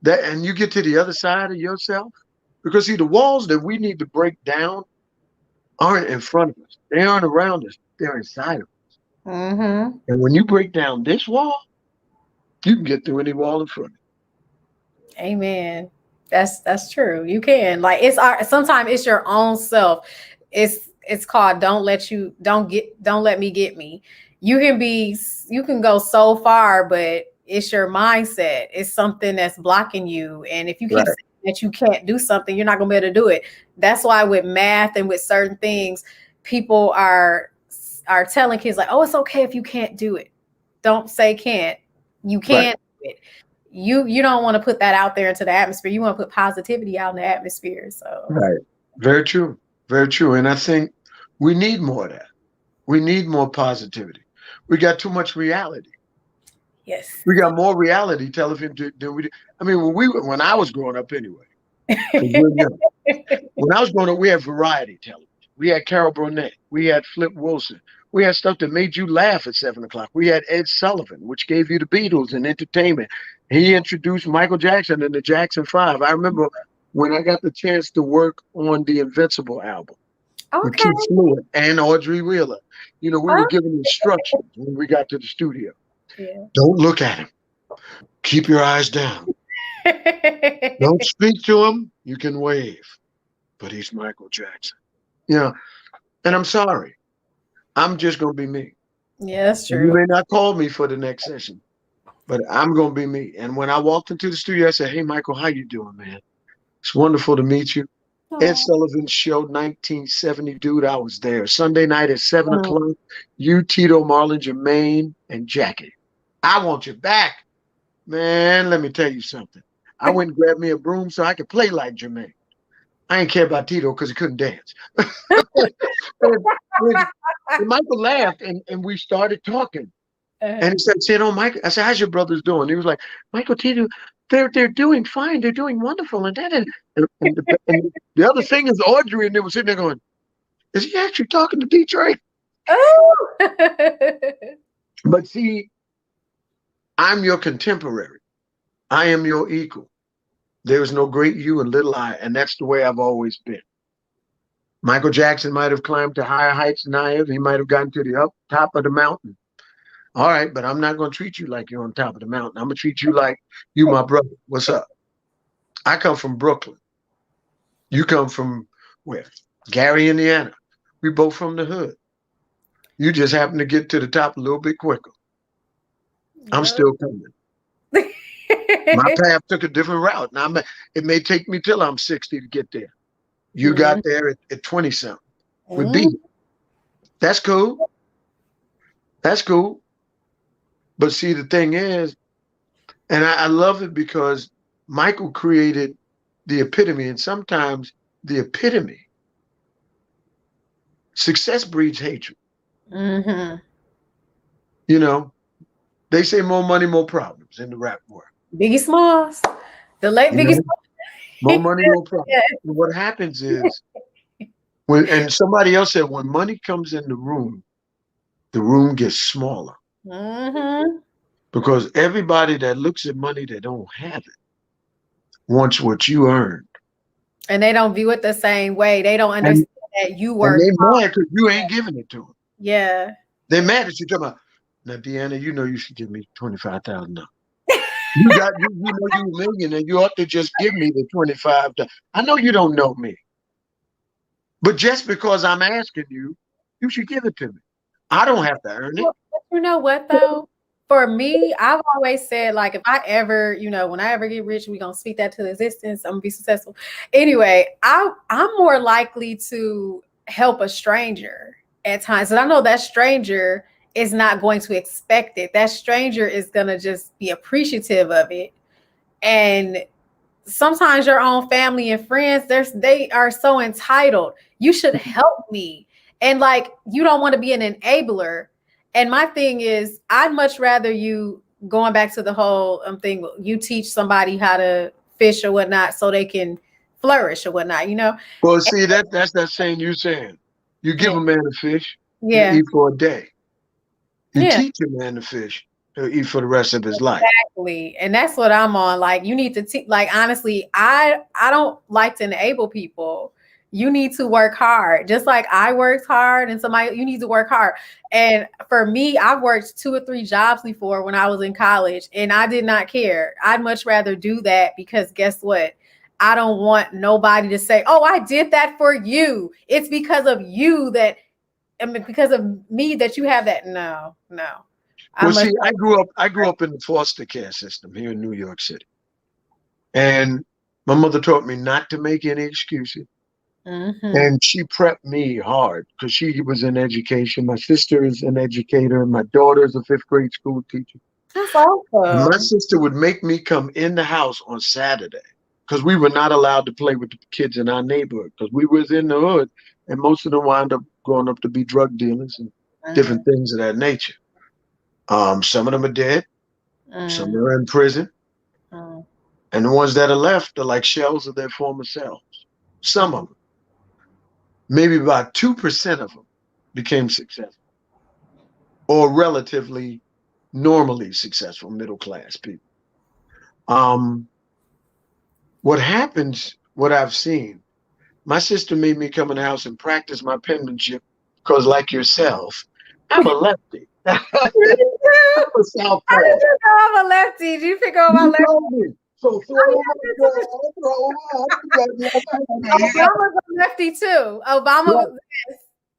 and you get to the other side of yourself, because see, the walls that we need to break down aren't in front of us. They aren't around us. They're inside of us. Mm-hmm. And when you break down this wall, you can get through any wall in front of you. Amen. That's true. You can. Like sometimes it's your own self. It's called don't let me get me. You can go so far, but it's your mindset. It's something that's blocking you. And if you keep saying that you can't do something, you're not gonna be able to do it. That's why with math and with certain things, people are telling kids like, oh, it's okay if you can't do it. Don't say can't. You can't do it. You don't want to put that out there into the atmosphere. You want to put positivity out in the atmosphere. So Very true. Very true. And I think we need more of that. We need more positivity. We got too much reality. Yes. We got more reality television than we did. I mean, when I was growing up anyway, 'cause we're young. When I was growing up, we had variety television. We had Carol Burnett. We had Flip Wilson. We had stuff that made you laugh at 7 o'clock. We had Ed Sullivan, which gave you the Beatles and entertainment. He introduced Michael Jackson and the Jackson Five. I remember when I got the chance to work on the Invincible album with Okay. Keith Fluid and Audrey Wheeler. You know, we were given instructions when we got to the studio. Yeah. Don't look at him. Keep your eyes down. Don't speak to him. You can wave, but he's Michael Jackson. Yeah. And I'm sorry. I'm just going to be me. Yeah, that's And you true. may not call me for the next session, but I'm going to be me. And when I walked into the studio, I said, "Hey, Michael, how you doing, man? It's wonderful to meet you." Ed Aw. Sullivan's show, 1970, dude, I was there. Sunday night at 7 Mm. o'clock, you, Tito, Marlon, Jermaine, and Jackie. I want you back. Man, let me tell you something. I went and grabbed me a broom so I could play like Jermaine. I ain't care about Tito because he couldn't dance. And Michael laughed and we started talking. And he said, "Oh, Michael," I said, "How's your brothers doing?" He was like, "Michael, Tito, they're doing fine. They're doing wonderful." And the other thing is Audrey, and they were sitting there going, "Is he actually talking to Dtrain?" Oh. But see, I'm your contemporary. I am your equal. There is no great you and little I, and that's the way I've always been. Michael Jackson might have climbed to higher heights than I have. He might have gotten to the top of the mountain. All right, but I'm not going to treat you like you're on top of the mountain. I'm going to treat you like you my brother. What's up? I come from Brooklyn. You come from where? Gary, Indiana. We both from the hood. You just happen to get to the top a little bit quicker. I'm still coming. My path took a different route. Now, it may take me till I'm 60 to get there. You got there at 20-something with B. That's cool. That's cool. But see, the thing is, and I love it because Michael created the epitome, and sometimes the epitome. Success breeds hatred. Mm-hmm. You know, they say more money, more problems in the rap world. Biggie Smalls. The late Biggie Smalls. More money, more problems. Yeah. And what happens is, and somebody else said, when money comes in the room gets smaller. Mm-hmm. Because everybody that looks at money that don't have it wants what you earned. And they don't view it the same way. They don't understand that you work. And they mad because you ain't giving it to them. Yeah. They're mad at you talking about, "Now, Deanna, you know you should give me $25,000. You know you're a millionaire. You ought to just give me the $25,000. I know you don't know me. But just because I'm asking you, you should give it to me. I don't have to earn it." Well, you know what though? For me, I've always said, like, if I ever, when I ever get rich, we're gonna speak that to existence. I'm gonna be successful. Anyway, I'm more likely to help a stranger at times. And I know that stranger is not going to expect it. That stranger is gonna just be appreciative of it. And sometimes your own family and friends, they are so entitled. You should help me. And like, you don't want to be an enabler. And my thing is, I'd much rather you, going back to the whole thing, you teach somebody how to fish or whatnot so they can flourish or whatnot, Well, see, that's that saying you're saying. You give a man a fish, he'll eat for a day. You teach a man to fish, he'll eat for the rest of his life. Exactly. And that's what I'm on. Like, you need to teach. Like, honestly, I don't like to enable people. You need to work hard. Just like I worked hard, and you need to work hard. And for me, I've worked 2 or 3 jobs before when I was in college, and I did not care. I'd much rather do that because guess what? I don't want nobody to say, "Oh, I did that for you. It's because of you because of me that you have that." No. Well, see, I grew up in the foster care system here in New York City. And my mother taught me not to make any excuses. Mm-hmm. And she prepped me hard because she was in education. My sister is an educator. My daughter is a 5th grade school teacher. That's awesome. My sister would make me come in the house on Saturday because we were not allowed to play with the kids in our neighborhood because we was in the hood, and most of them wound up growing up to be drug dealers and different things of that nature. Some of them are dead, some are in prison, and the ones that are left are like shells of their former selves. Some of them, maybe about 2% of them, became successful or relatively normally successful middle class people. What happens, what I've seen, my sister made me come in the house and practice my penmanship because, like yourself, I'm a lefty. I'm a southpaw. How did you know I'm a lefty? Did you pick up my lefty? So throw over. Obama's a lefty too. Obama was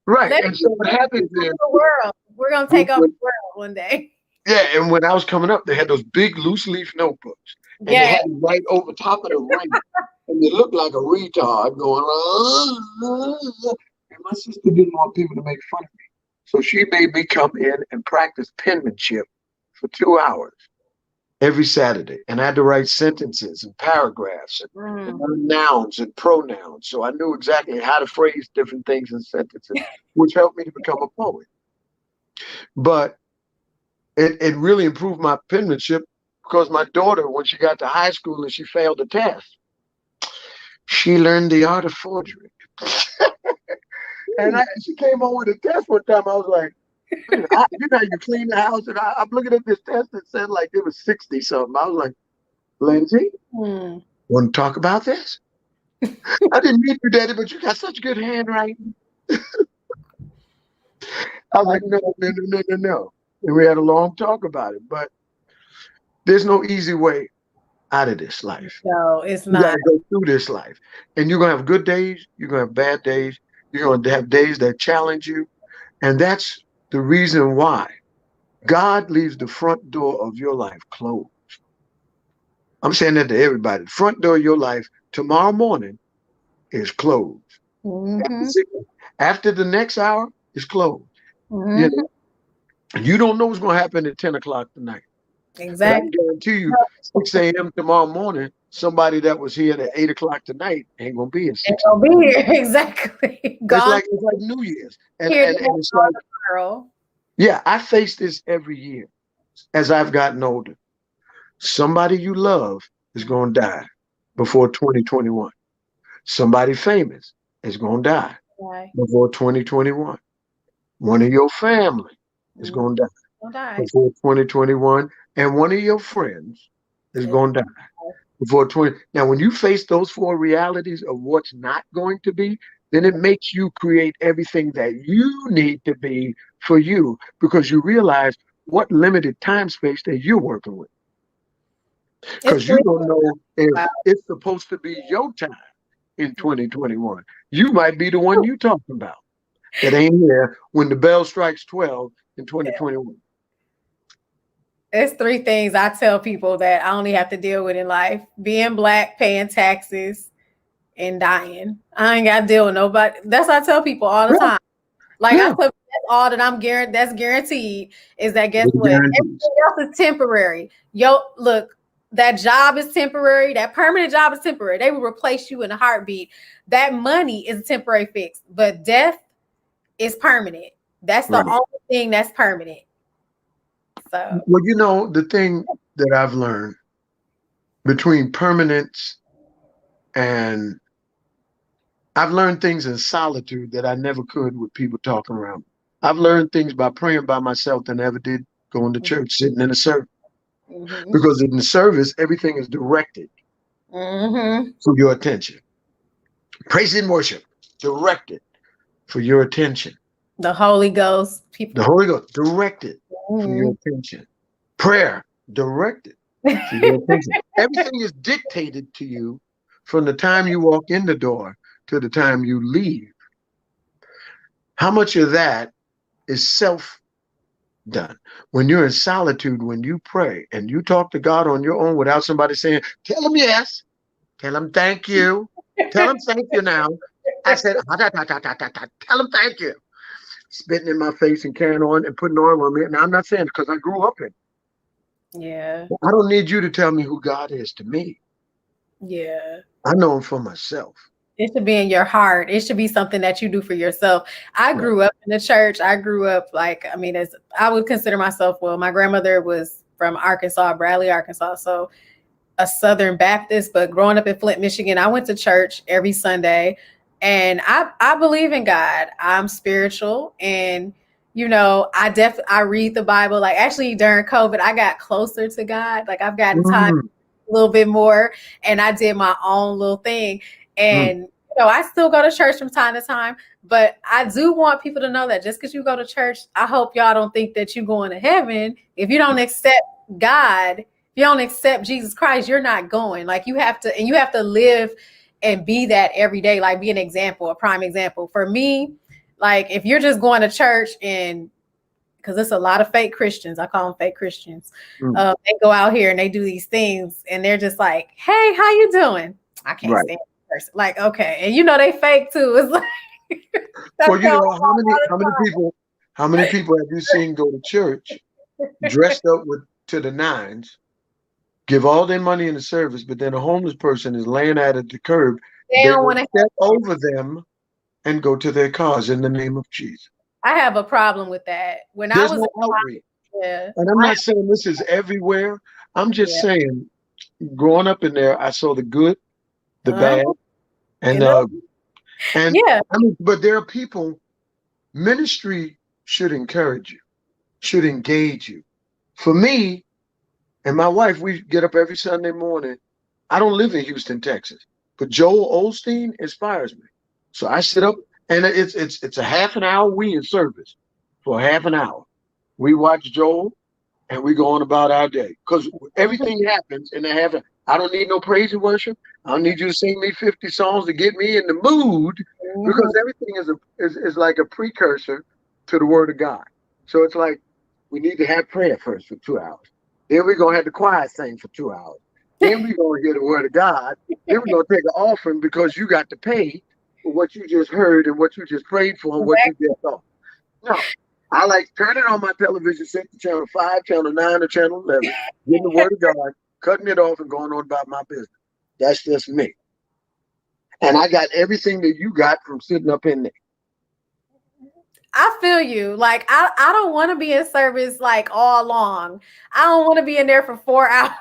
right. And so what happens is the world. We're gonna take over the world one day. Yeah, and when I was coming up, they had those big loose leaf notebooks. And they had it right over top of the ring. And they looked like a retard going, and my sister didn't want people to make fun of me. So she made me come in and practice penmanship for 2 hours every Saturday. And I had to write sentences and paragraphs and nouns and pronouns. So I knew exactly how to phrase different things in sentences, which helped me to become a poet. But it really improved my penmanship because my daughter, when she got to high school and she failed the test, she learned the art of forgery. And she came home with a test one time. I was like, you know, you clean the house, and I'm looking at this test that said like it was 60 something. I was like, Lindsay, want to talk about this? I didn't meet you, Daddy, but you got such good handwriting. I was like, no. And we had a long talk about it, but there's no easy way out of this life. No, it's not. You gotta go through this life. And you're gonna have good days, you're gonna have bad days, you're gonna have days that challenge you. And that's the reason why God leaves the front door of your life closed. I'm saying that to everybody. The front door of your life tomorrow morning is closed. After the next hour is closed. You know? You don't know what's going to happen at 10 o'clock tonight. Exactly. But I guarantee you, 6 a.m. tomorrow morning, somebody that was here at 8 o'clock tonight ain't going to be here. Ain't going to be here. Exactly. It's like New Year's. And it's like, yeah, I face this every year as I've gotten older. Somebody you love is going to die before 2021. Somebody famous is going to die before 2021. One of your family is going to die before 2021, and one of your friends is going to die before 20. Now, when you face those 4 realities of what's not going to be, then it makes you create everything that you need to be for you, because you realize what limited time space that you're working with. Because you don't know if it's supposed to be your time in 2021. You might be the one you're talking about that ain't here when the bell strikes 12 in 2021. It's 3 things I tell people that I only have to deal with in life: being Black, paying taxes, and dying. I ain't got to deal with nobody. That's what I tell people all the time. Like I put, that's all that I'm guaranteed. That's guaranteed. Is that guess what? Everything else is temporary. Look, that job is temporary. That permanent job is temporary. They will replace you in a heartbeat. That money is a temporary fix, but death is permanent. That's the only thing that's permanent. So, well, you know, the thing that I've learned between permanence and I've learned things in solitude that I never could with people talking around me. I've learned things by praying by myself than I ever did going to church, sitting in a service. Because in the service, everything is directed for your attention. Praise and worship, directed for your attention. The Holy Ghost, the Holy Ghost, directed for your attention. Prayer, directed for your attention. Everything is dictated to you from the time you walk in the door to the time you leave. How much of that is self-done? When you're in solitude, when you pray and you talk to God on your own without somebody saying, tell him yes, tell him thank you, tell him thank you now. I said, tell him thank you. Spitting in my face and carrying on and putting oil on me. Now, I'm not saying it because I grew up in it. Yeah. I don't need you to tell me who God is to me. Yeah. I know him for myself. It should be in your heart. It should be something that you do for yourself. I Right. grew up in the church. I grew up as I would consider myself, well, my grandmother was from Arkansas, Bradley, Arkansas. So a Southern Baptist, but growing up in Flint, Michigan, I went to church every Sunday, and I believe in God. I'm spiritual, and I read the Bible. Like actually during COVID, I got closer to God. Like I've gotten time Mm, a little bit more, and I did my own little thing. mm, And I still go to church from time to time, but I do want people to know that just because you go to church, I hope y'all don't think that you're going to heaven if you don't accept God. If you don't accept Jesus Christ, you're not going. Like you have to live and be that every day, like be an example, a prime example. For me, like if you're just going to church and because there's a lot of fake Christians. I call them fake Christians. mm. They go out here and they do these things, and they're just like, "Hey, how you doing?" I can't Right. stand the person. Like, okay, and they fake too. It's like, Well, that's you know, all how many people have you seen go to church dressed up to the nines, give all their money in the service, but then a homeless person is laying out at the curb. they They don't will want to. step over them and go to their cars in the name of Jesus. I have a problem with that. When I There's was no outreach. yeah, And I'm not saying this is everywhere. I'm just yeah, saying, growing up in there, I saw the good, the bad, and you know, yeah, I mean, but there are people. Ministry should encourage you, should engage you. For me and my wife, we get up every Sunday morning. I don't live in Houston, Texas, but Joel Osteen inspires me. So I sit up, and it's a half an hour we in service for half an hour. We watch Joel, and we go on about our day because everything happens in a half. I don't need no praise and worship. I don't need you to sing me 50 songs to get me in the mood because everything is like a precursor to the Word of God. So it's like we need to have prayer first for 2 hours. Then we're gonna have the choir sing for 2 hours. Then we're gonna hear the Word of God. Then we're gonna take an offering because you got to pay for what you just heard and what you just prayed for and what you just thought. No, I like turning on my television set to channel 5, channel 9, or channel 11, getting the Word of God, cutting it off, and going on about my business. That's just me. And I got everything that you got from sitting up in there. I feel you. Like I don't want to be in service like all long. I don't want to be in there for 4 hours.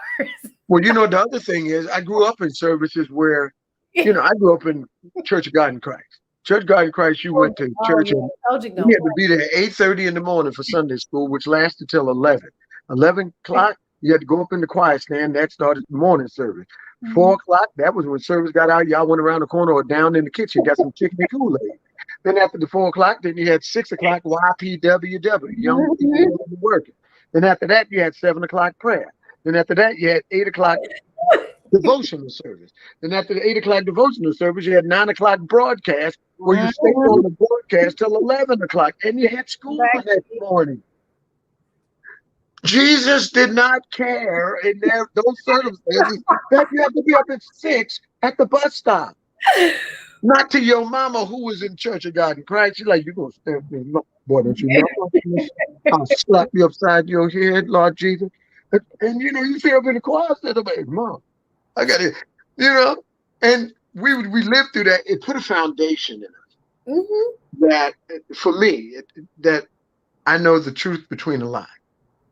Well, you know, the other thing is I grew up in services where, I grew up in Church of God in Christ. Church of God in Christ, you went to church and you had to be there at 8:30 in the morning for Sunday school, which lasted till 11. 11 o'clock, you had to go up in the choir stand. That started the morning service. 4 o'clock, that was when service got out. Y'all went around the corner or down in the kitchen, got some chicken and Kool-Aid. Then after the 4 o'clock, then you had 6 o'clock YPWW, young people working. Then after that, you had 7 o'clock prayer. Then after that, you had 8 o'clock devotional service. Then after the 8 o'clock devotional service, you had 9 o'clock broadcast where you stayed on the broadcast till 11 o'clock. And you had school the next morning. Jesus did not care in those circumstances that you have to be up at 6 at the bus stop. Not to your mama who was in Church of God in Christ. She's like, you're going to stand there. Boy, don't you know? I'll slap you upside your head, Lord Jesus. And you sit up in the choir, said, Mom, I got it. And we lived through that. It put a foundation in us that, for me, that I know the truth between the lie.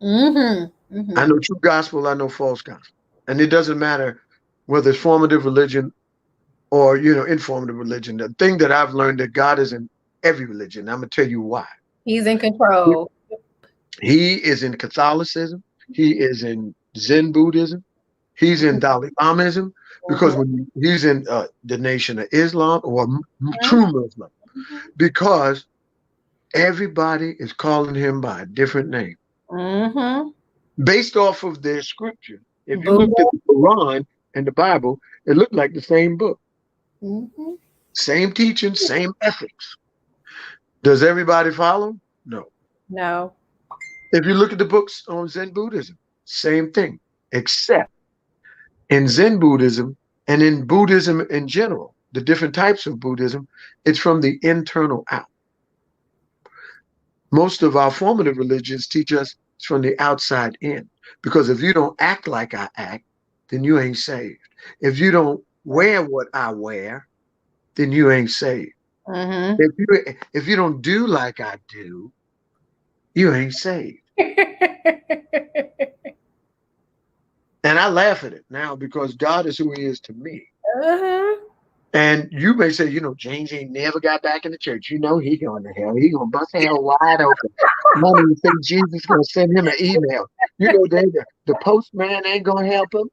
I know true gospel, I know false gospel. And it doesn't matter whether it's formative religion or, informative religion. The thing that I've learned that God is in every religion. I'm going to tell you why. He's in control. He is in Catholicism. He is in Zen Buddhism. He's in Dalai Lamism. Because when he's in the Nation of Islam or true Muslim. Because everybody is calling him by a different name. Based off of their scripture. If you looked at the Quran and the Bible, it looked like the same book. Same teaching, same ethics. Does everybody follow? No. No. If you look at the books on Zen Buddhism, same thing, except in Zen Buddhism and in Buddhism in general, the different types of Buddhism, it's from the internal out. Most of our formative religions teach us it's from the outside in. Because if you don't act like I act, then you ain't saved. If you don't wear what I wear, then you ain't saved. Mm-hmm. If you don't do like I do, you ain't saved. And I laugh at it now because God is who he is to me. Uh-huh. And you may say, James ain't never got back in the church. He going to hell. He going to bust hell wide open. None of you think Jesus going to send him an email. The postman ain't going to help him.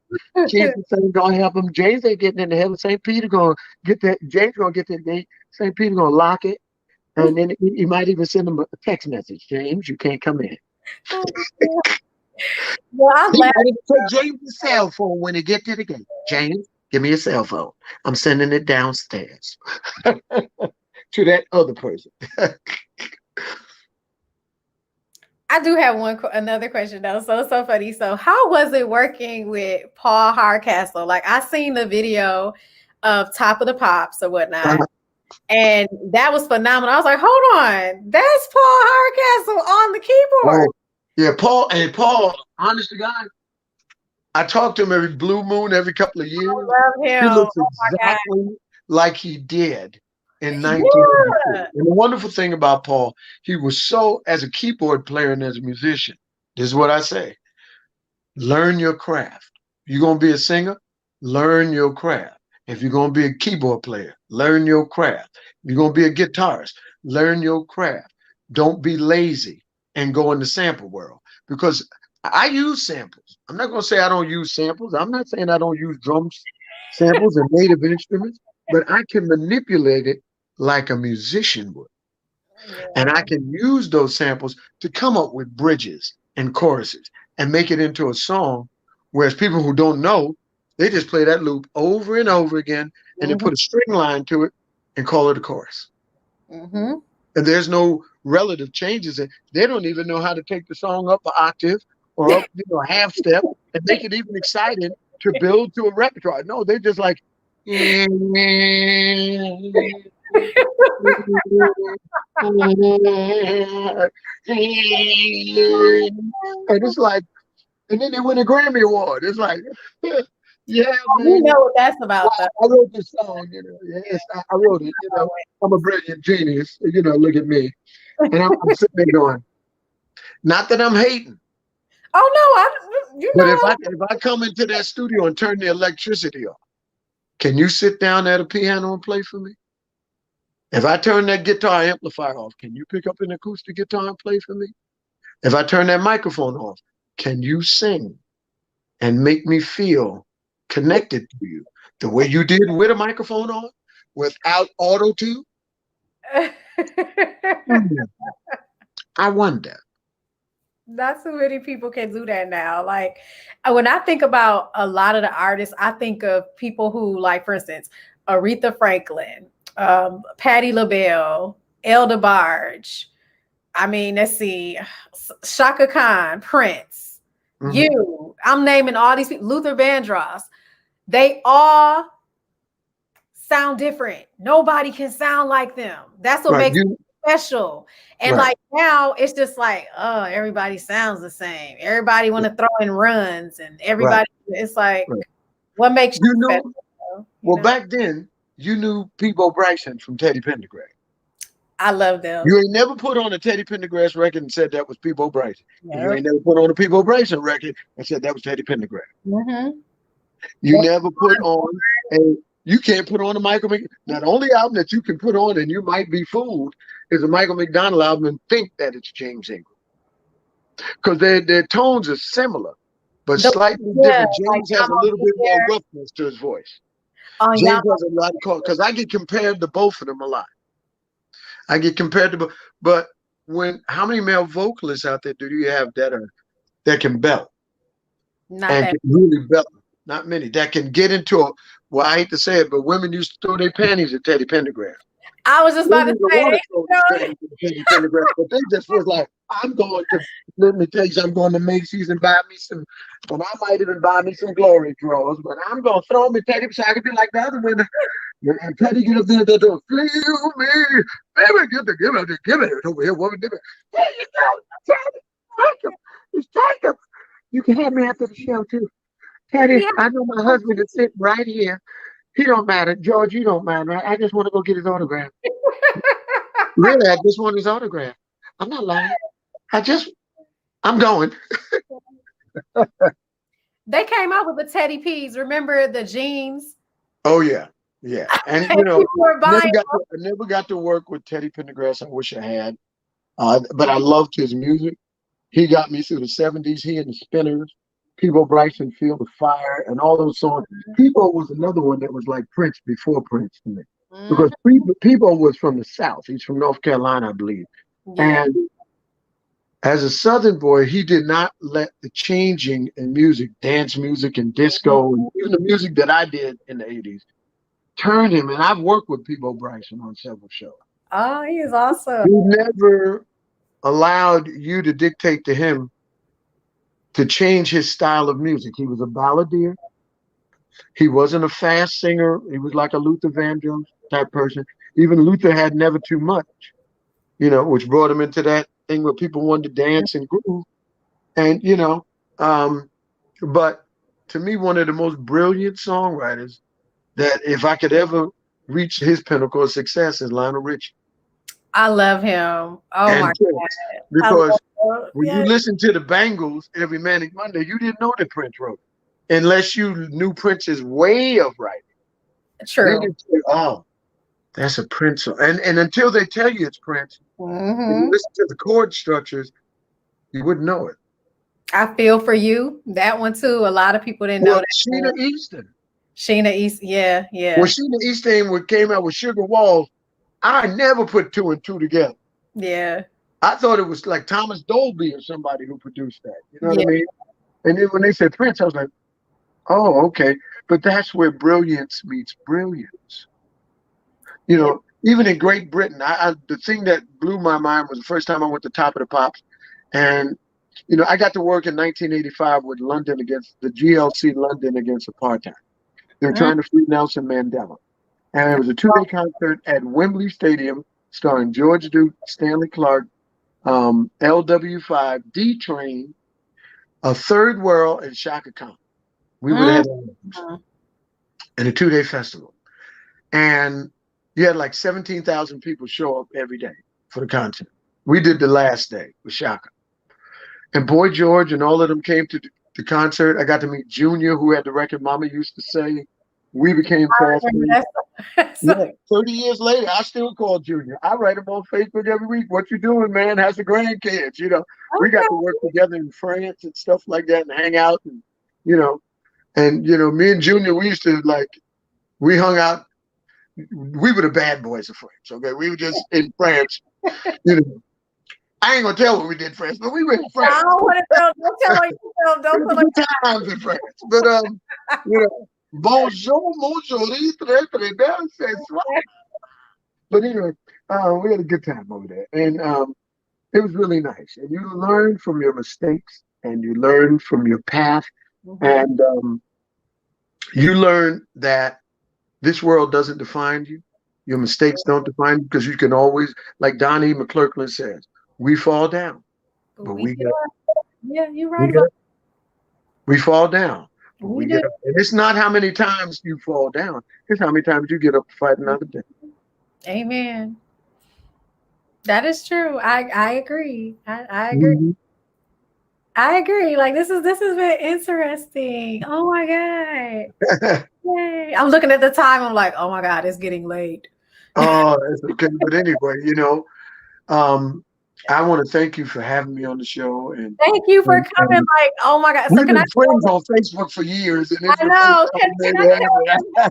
Jesus ain't going to help him. James ain't getting into heaven. St. Peter going to get that. James going to get that gate. St. Peter going to lock it. And then he might even send him a text message. James, you can't come in. Well, I'm He glad. might even take James' cell phone when he get to the gate. James, give me a cell phone. I'm sending it downstairs to that other person. I do have another question though. So funny. So how was it working with Paul Hardcastle? Like I seen the video of Top of the Pops or whatnot. And that was phenomenal. I was like, hold on, that's Paul Hardcastle on the keyboard. Oh, yeah, Paul, honest to God, I talk to him every blue moon, every couple of years. I love him. He looks exactly like he did in 1992. And the wonderful thing about Paul, he was so, as a keyboard player and as a musician, this is what I say, learn your craft. You're going to be a singer, learn your craft. If you're going to be a keyboard player, learn your craft. If you're going to be a guitarist, learn your craft. Don't be lazy and go in the sample world, because I use samples. I'm not going to say I don't use samples. I'm not saying I don't use drums, samples, and native instruments, but I can manipulate it like a musician would. Yeah. And I can use those samples to come up with bridges and choruses and make it into a song, whereas people who don't know, they just play that loop over and over again, and then put a string line to it and call it a chorus. And there's no relative changes. They don't even know how to take the song up an octave or up a half step and make it even exciting to build to a repertoire. No, they're just like, and it's like, and then they win a Grammy Award. It's like, yeah, man. You know what that's about. I wrote this song, Yes, I wrote it. I'm a brilliant genius. Look at me. And I'm sitting there going, not that I'm hating. Oh no, But if I come into that studio and turn the electricity off, can you sit down at a piano and play for me? If I turn that guitar amplifier off, can you pick up an acoustic guitar and play for me? If I turn that microphone off, can you sing and make me feel connected to you the way you did with a microphone on, without auto-tune? I wonder. Not so many people can do that now. Like when I think about a lot of the artists, I think of people who, like, for instance, Aretha Franklin, Patti LaBelle, El DeBarge. I mean, let's see, Shaka Khan, Prince, I'm naming all these people, Luther Vandross. They all sound different. Nobody can sound like them. That's what makes it special. And like now it's just like, oh, everybody sounds the same. Everybody want to throw in runs, and everybody, it's like, what makes you special? Well, back then, you knew Peabo Bryson from Teddy Pendergrass. I love them. You ain't never put on a Teddy Pendergrass record and said that was Peabo Bryson. Yep. You ain't never put on a Peabo Bryson record and said that was Teddy Pendergrass. You never put on you can't put on a Michael McDonald. Now, the only album that you can put on and you might be fooled is a Michael McDonald album and think that it's James Ingram. Because their tones are similar, but slightly different. James has a little bit more roughness to his voice. James has a lot of, because I get compared to both of them a lot. I get compared to, but how many male vocalists out there do you have that can belt? Can really belt? Not many. That can get into well, I hate to say it, but women used to throw their panties at Teddy Pendergrass. I was just about to say, Teddy Pendergrass, but they just was like, let me tell you, I'm going to Macy's and buy me some, and I might even buy me some glory drawers, but I'm going to throw me Teddy so I can be like the other women. And Teddy get up there and go, feel me, baby, give it over here, woman, give it. There you go, Teddy, take him. Just take him. You can have me after the show, too. Teddy, I know my husband is sitting right here. He don't matter. George, you don't mind, right? I just want to go get his autograph. Really, I just want his autograph. I'm not lying. I'm going. They came out with the Teddy P's. Remember the jeans? Oh yeah, yeah. And And people were buying. I never got to work with Teddy Pendergrass. I wish I had. But I loved his music. He got me through the '70s. He and the Spinners, People Bryson, Feel the Fire, and all those songs. People was another one that was like Prince before Prince to me, because People was from the South. He's from North Carolina, I believe. Yeah. And as a Southern boy, he did not let the changing in music, dance music and disco, and even the music that I did in the '80s, turn him. And I've worked with People Bryson on several shows. Oh, he is awesome. He never allowed you to dictate to him to change his style of music. He was a balladeer. He wasn't a fast singer. He was like a Luther Vandross type person. Even Luther had Never Too Much, which brought him into that thing where people wanted to dance and groove. And, but to me, one of the most brilliant songwriters that if I could ever reach his pinnacle of success is Lionel Richie. I love him. Oh my God. Because when you listen to the Bangles every Manic Monday, you didn't know that Prince wrote it, unless you knew Prince's way of writing. True. Then you say, oh, that's a Prince song. And until they tell you it's Prince, when you listen to the chord structures, you wouldn't know it. I Feel For You, that one too. A lot of people didn't know that. Sheena Easton. Sheena Easton, yeah. When Sheena Easton came out with Sugar Walls, I never put two and two together. Yeah. I thought it was like Thomas Dolby or somebody who produced that. You know what I mean? And then when they said Prince, I was like, oh, okay. But that's where brilliance meets brilliance. Even in Great Britain, the thing that blew my mind was the first time I went to Top of the Pops. And, I got to work in 1985 with London against the GLC London against apartheid. They were trying to free Nelson Mandela. And it was a 2-day concert at Wembley Stadium starring George Duke, Stanley Clarke, LW5, Dtrain, A Third World, and Shaka Khan. We were the headliners in a 2-day festival. And you had like 17,000 people show up every day for the concert. We did the last day with Shaka. And Boy George and all of them came to the concert. I got to meet Junior, who had the record Mama Used to Say. We became fast friends. 30 years later, I still call Junior. I write him on Facebook every week. What you doing, man? How's the grandkids? We got to work together in France and stuff like that and hang out. And, me and Junior, we used to we hung out. We were the bad boys of France. Okay. We were just in France, I ain't gonna tell what we did in France, but we were in France. I don't want to tell. Don't tell her. Don't tell her. Times in France, but bonjour, très bien, c'est soir. But anyway, we had a good time over there, and it was really nice. And you learn from your mistakes, and you learn from your path, and you learn that this world doesn't define you. Your mistakes don't define you, because you can always, like Donnie McClurkin says, we fall down, but we get up. Yeah, you're right. We fall down, but we get up. And it's not how many times you fall down. It's how many times you get up to fight another day. Amen. That is true. I agree. I agree. I agree. Like this has been interesting. Oh my God. Yay. I'm looking at the time. I'm like, oh my God, it's getting late. Oh, it's okay. But anyway, I want to thank you for having me on the show, and thank you for coming. Like, oh my God! We've been friends on Facebook for years, and I know. Can I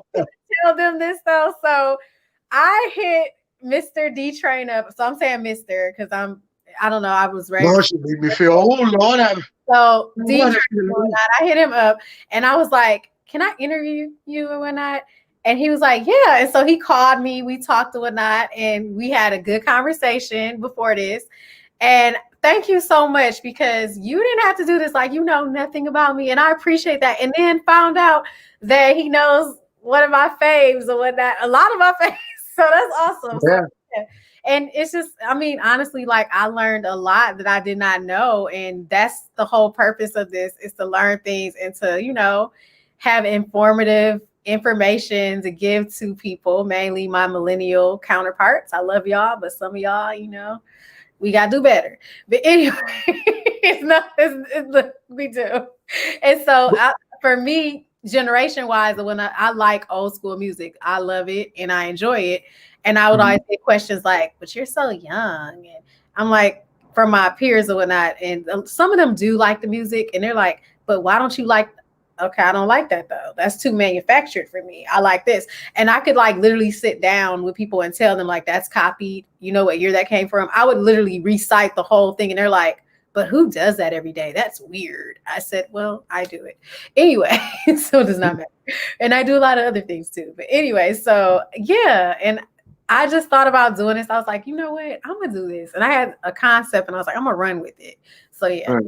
tell them this though? So, I hit Mr. Dtrain up. So I'm saying Mr. because I don't know. I was ready. Lord, she made me feel. Oh Lord, so Dtrain, I hit him up, and I was like, "Can I interview you and whatnot?" And he was like, yeah. And so he called me, we talked and whatnot, and we had a good conversation before this. And thank you so much, because you didn't have to do this. Like, nothing about me. And I appreciate that. And then found out that he knows one of my faves or whatnot, a lot of my faves. So that's awesome. Yeah. And it's just, I mean, honestly, like I learned a lot that I did not know. And that's the whole purpose of this, is to learn things and to, have informative information to give to people, mainly my millennial counterparts. I love y'all, but some of y'all, we gotta do better. But anyway, we do. And so for me, generation wise, when I like old school music, I love it and I enjoy it. And I would always get questions like, but you're so young. And I'm like, for my peers or whatnot, and some of them do like the music and they're like, but why don't you like? Okay, I don't like that though. That's too manufactured for me. I like this. And I could like literally sit down with people and tell them like that's copied. You know what year that came from? I would literally recite the whole thing and they're like, but who does that every day? That's weird. I said, well, I do it. Anyway, so it does not matter. And I do a lot of other things too. But anyway, so yeah. And I just thought about doing this. I was like, you know what? I'm going to do this. And I had a concept and I was like, I'm going to run with it. So yeah. Right.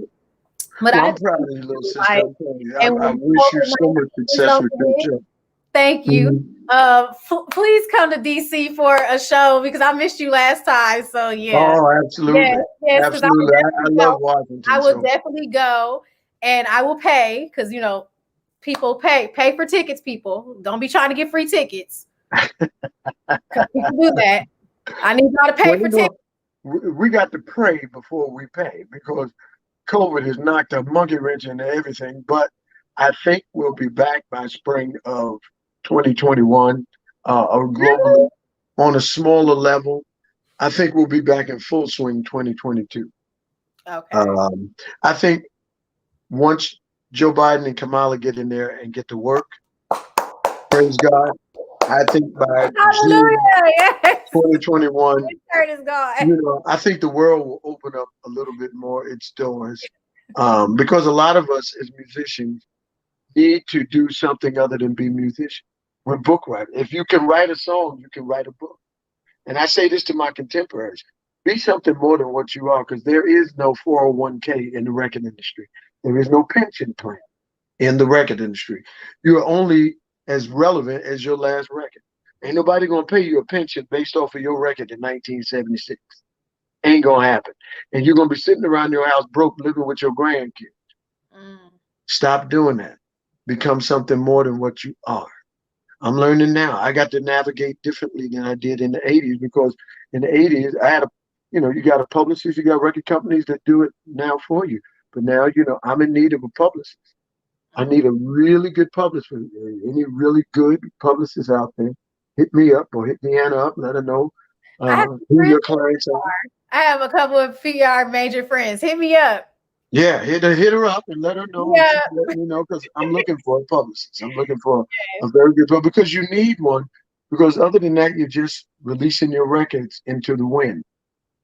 But I'm proud of you, little sister. I wish you so much success with your show. Thank you. Please come to DC for a show because I missed you last time. So yeah. Oh, absolutely. Yes, absolutely. I love Washington. I will definitely go, and I will pay because people pay for tickets. People don't be trying to get free tickets. People do that. I need y'all to pay for tickets. We got to pray before we pay because COVID has knocked a monkey wrench into everything, but I think we'll be back by spring of 2021, or globally on a smaller level. I think we'll be back in full swing 2022. Okay. I think once Joe Biden and Kamala get in there and get to work, praise God, I think by June 2021, I think the world will open up a little bit more its doors, because a lot of us as musicians need to do something other than be musicians. We're book writers. If you can write a song, you can write a book. And I say this to my contemporaries: be something more than what you are, because there is no 401k in the record industry. There is no pension plan in the record industry. You are only as relevant as your last record. Ain't nobody gonna pay you a pension based off of your record in 1976. Ain't gonna happen. And you're gonna be sitting around your house broke, living with your grandkids. Stop doing that. Become something more than what you are. I'm learning now. I got to navigate differently than I did in the 80s, because in the 80s, I had you got a publicist, you got record companies that do it now for you. But now, I'm in need of a publicist. I need a really good publicist. Any really good publicists out there, hit me up or hit Deanna up. Let her know who your clients are. I have a couple of PR major friends. Hit me up. Yeah, hit her up and let her know. Yeah. Let me know, because I'm looking for a publicist. I'm looking for a very good publicist, because you need one. Because other than that, you're just releasing your records into the wind,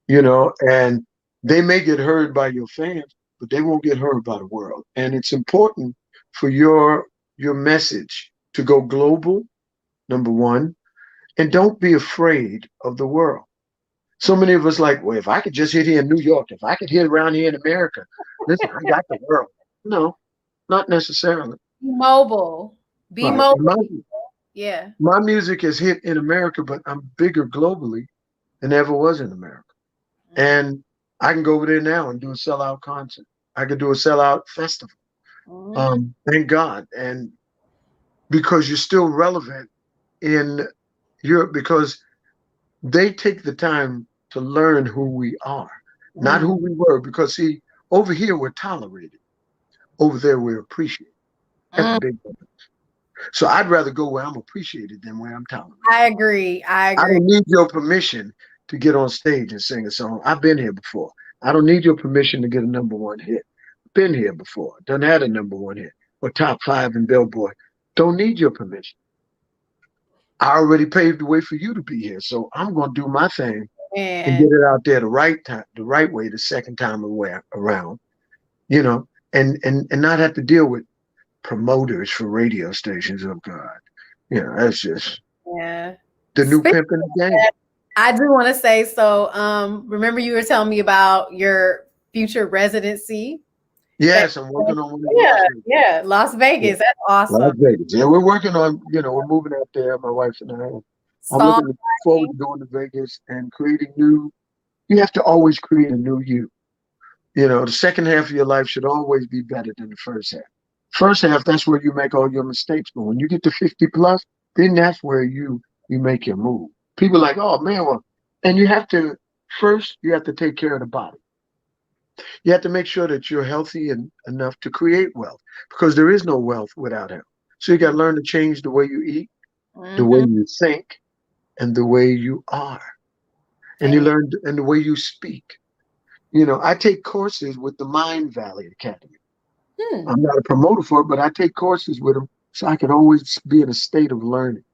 and they may get heard by your fans, but they won't get heard by the world. And it's important for your message to go global, number one, and don't be afraid of the world. So many of us like, well, if I could just hit here in New York, if I could hit around here in America, listen, I got the world. No, not necessarily. Mobile. Be mobile. Yeah. My music is hit in America, but I'm bigger globally than ever was in America. And I can go over there now and do a sellout concert. I could do a sellout festival. Thank God. And because you're still relevant in Europe, because they take the time to learn who we are, not who we were. Because see, over here we're tolerated. Over there we're appreciated. That's a big difference. So I'd rather go where I'm appreciated than where I'm tolerated. I agree. I don't need your permission to get on stage and sing a song. I've been here before. I don't need your permission to get a #1 hit. Been here before. Done had a #1 hit or top 5 in Billboard. Don't need your permission. I already paved the way for you to be here, so I'm going to do my thing and get it out there the right time, the right way, the second time around, and not have to deal with promoters for radio stations. Oh God, that's just the new pimp in the game. I do want to say so. Remember you were telling me about your future residency. Yes, I'm working on one. Las Vegas. That's awesome. Las Vegas. Yeah, we're working on. We're moving out there. My wife and I. I'm Song. looking forward to going to Vegas and creating new. You have to always create a new you. You know, the second half of your life should always be better than the first half. First half, that's where you make all your mistakes. But when you get to 50 plus, then that's where you make your move. People are like, oh man, well, and you have to first you have to take care of the body. You have to make sure that you're healthy and enough to create wealth because there is no wealth without health. So you got to learn to change the way you eat, the way Mm-hmm. you think, and the way you are, and you Amen. learn and the way you speak. You know, I take courses with the Mind Valley Academy. Hmm. I'm not a promoter for it, but I take courses with them so I can always be in a state of learning.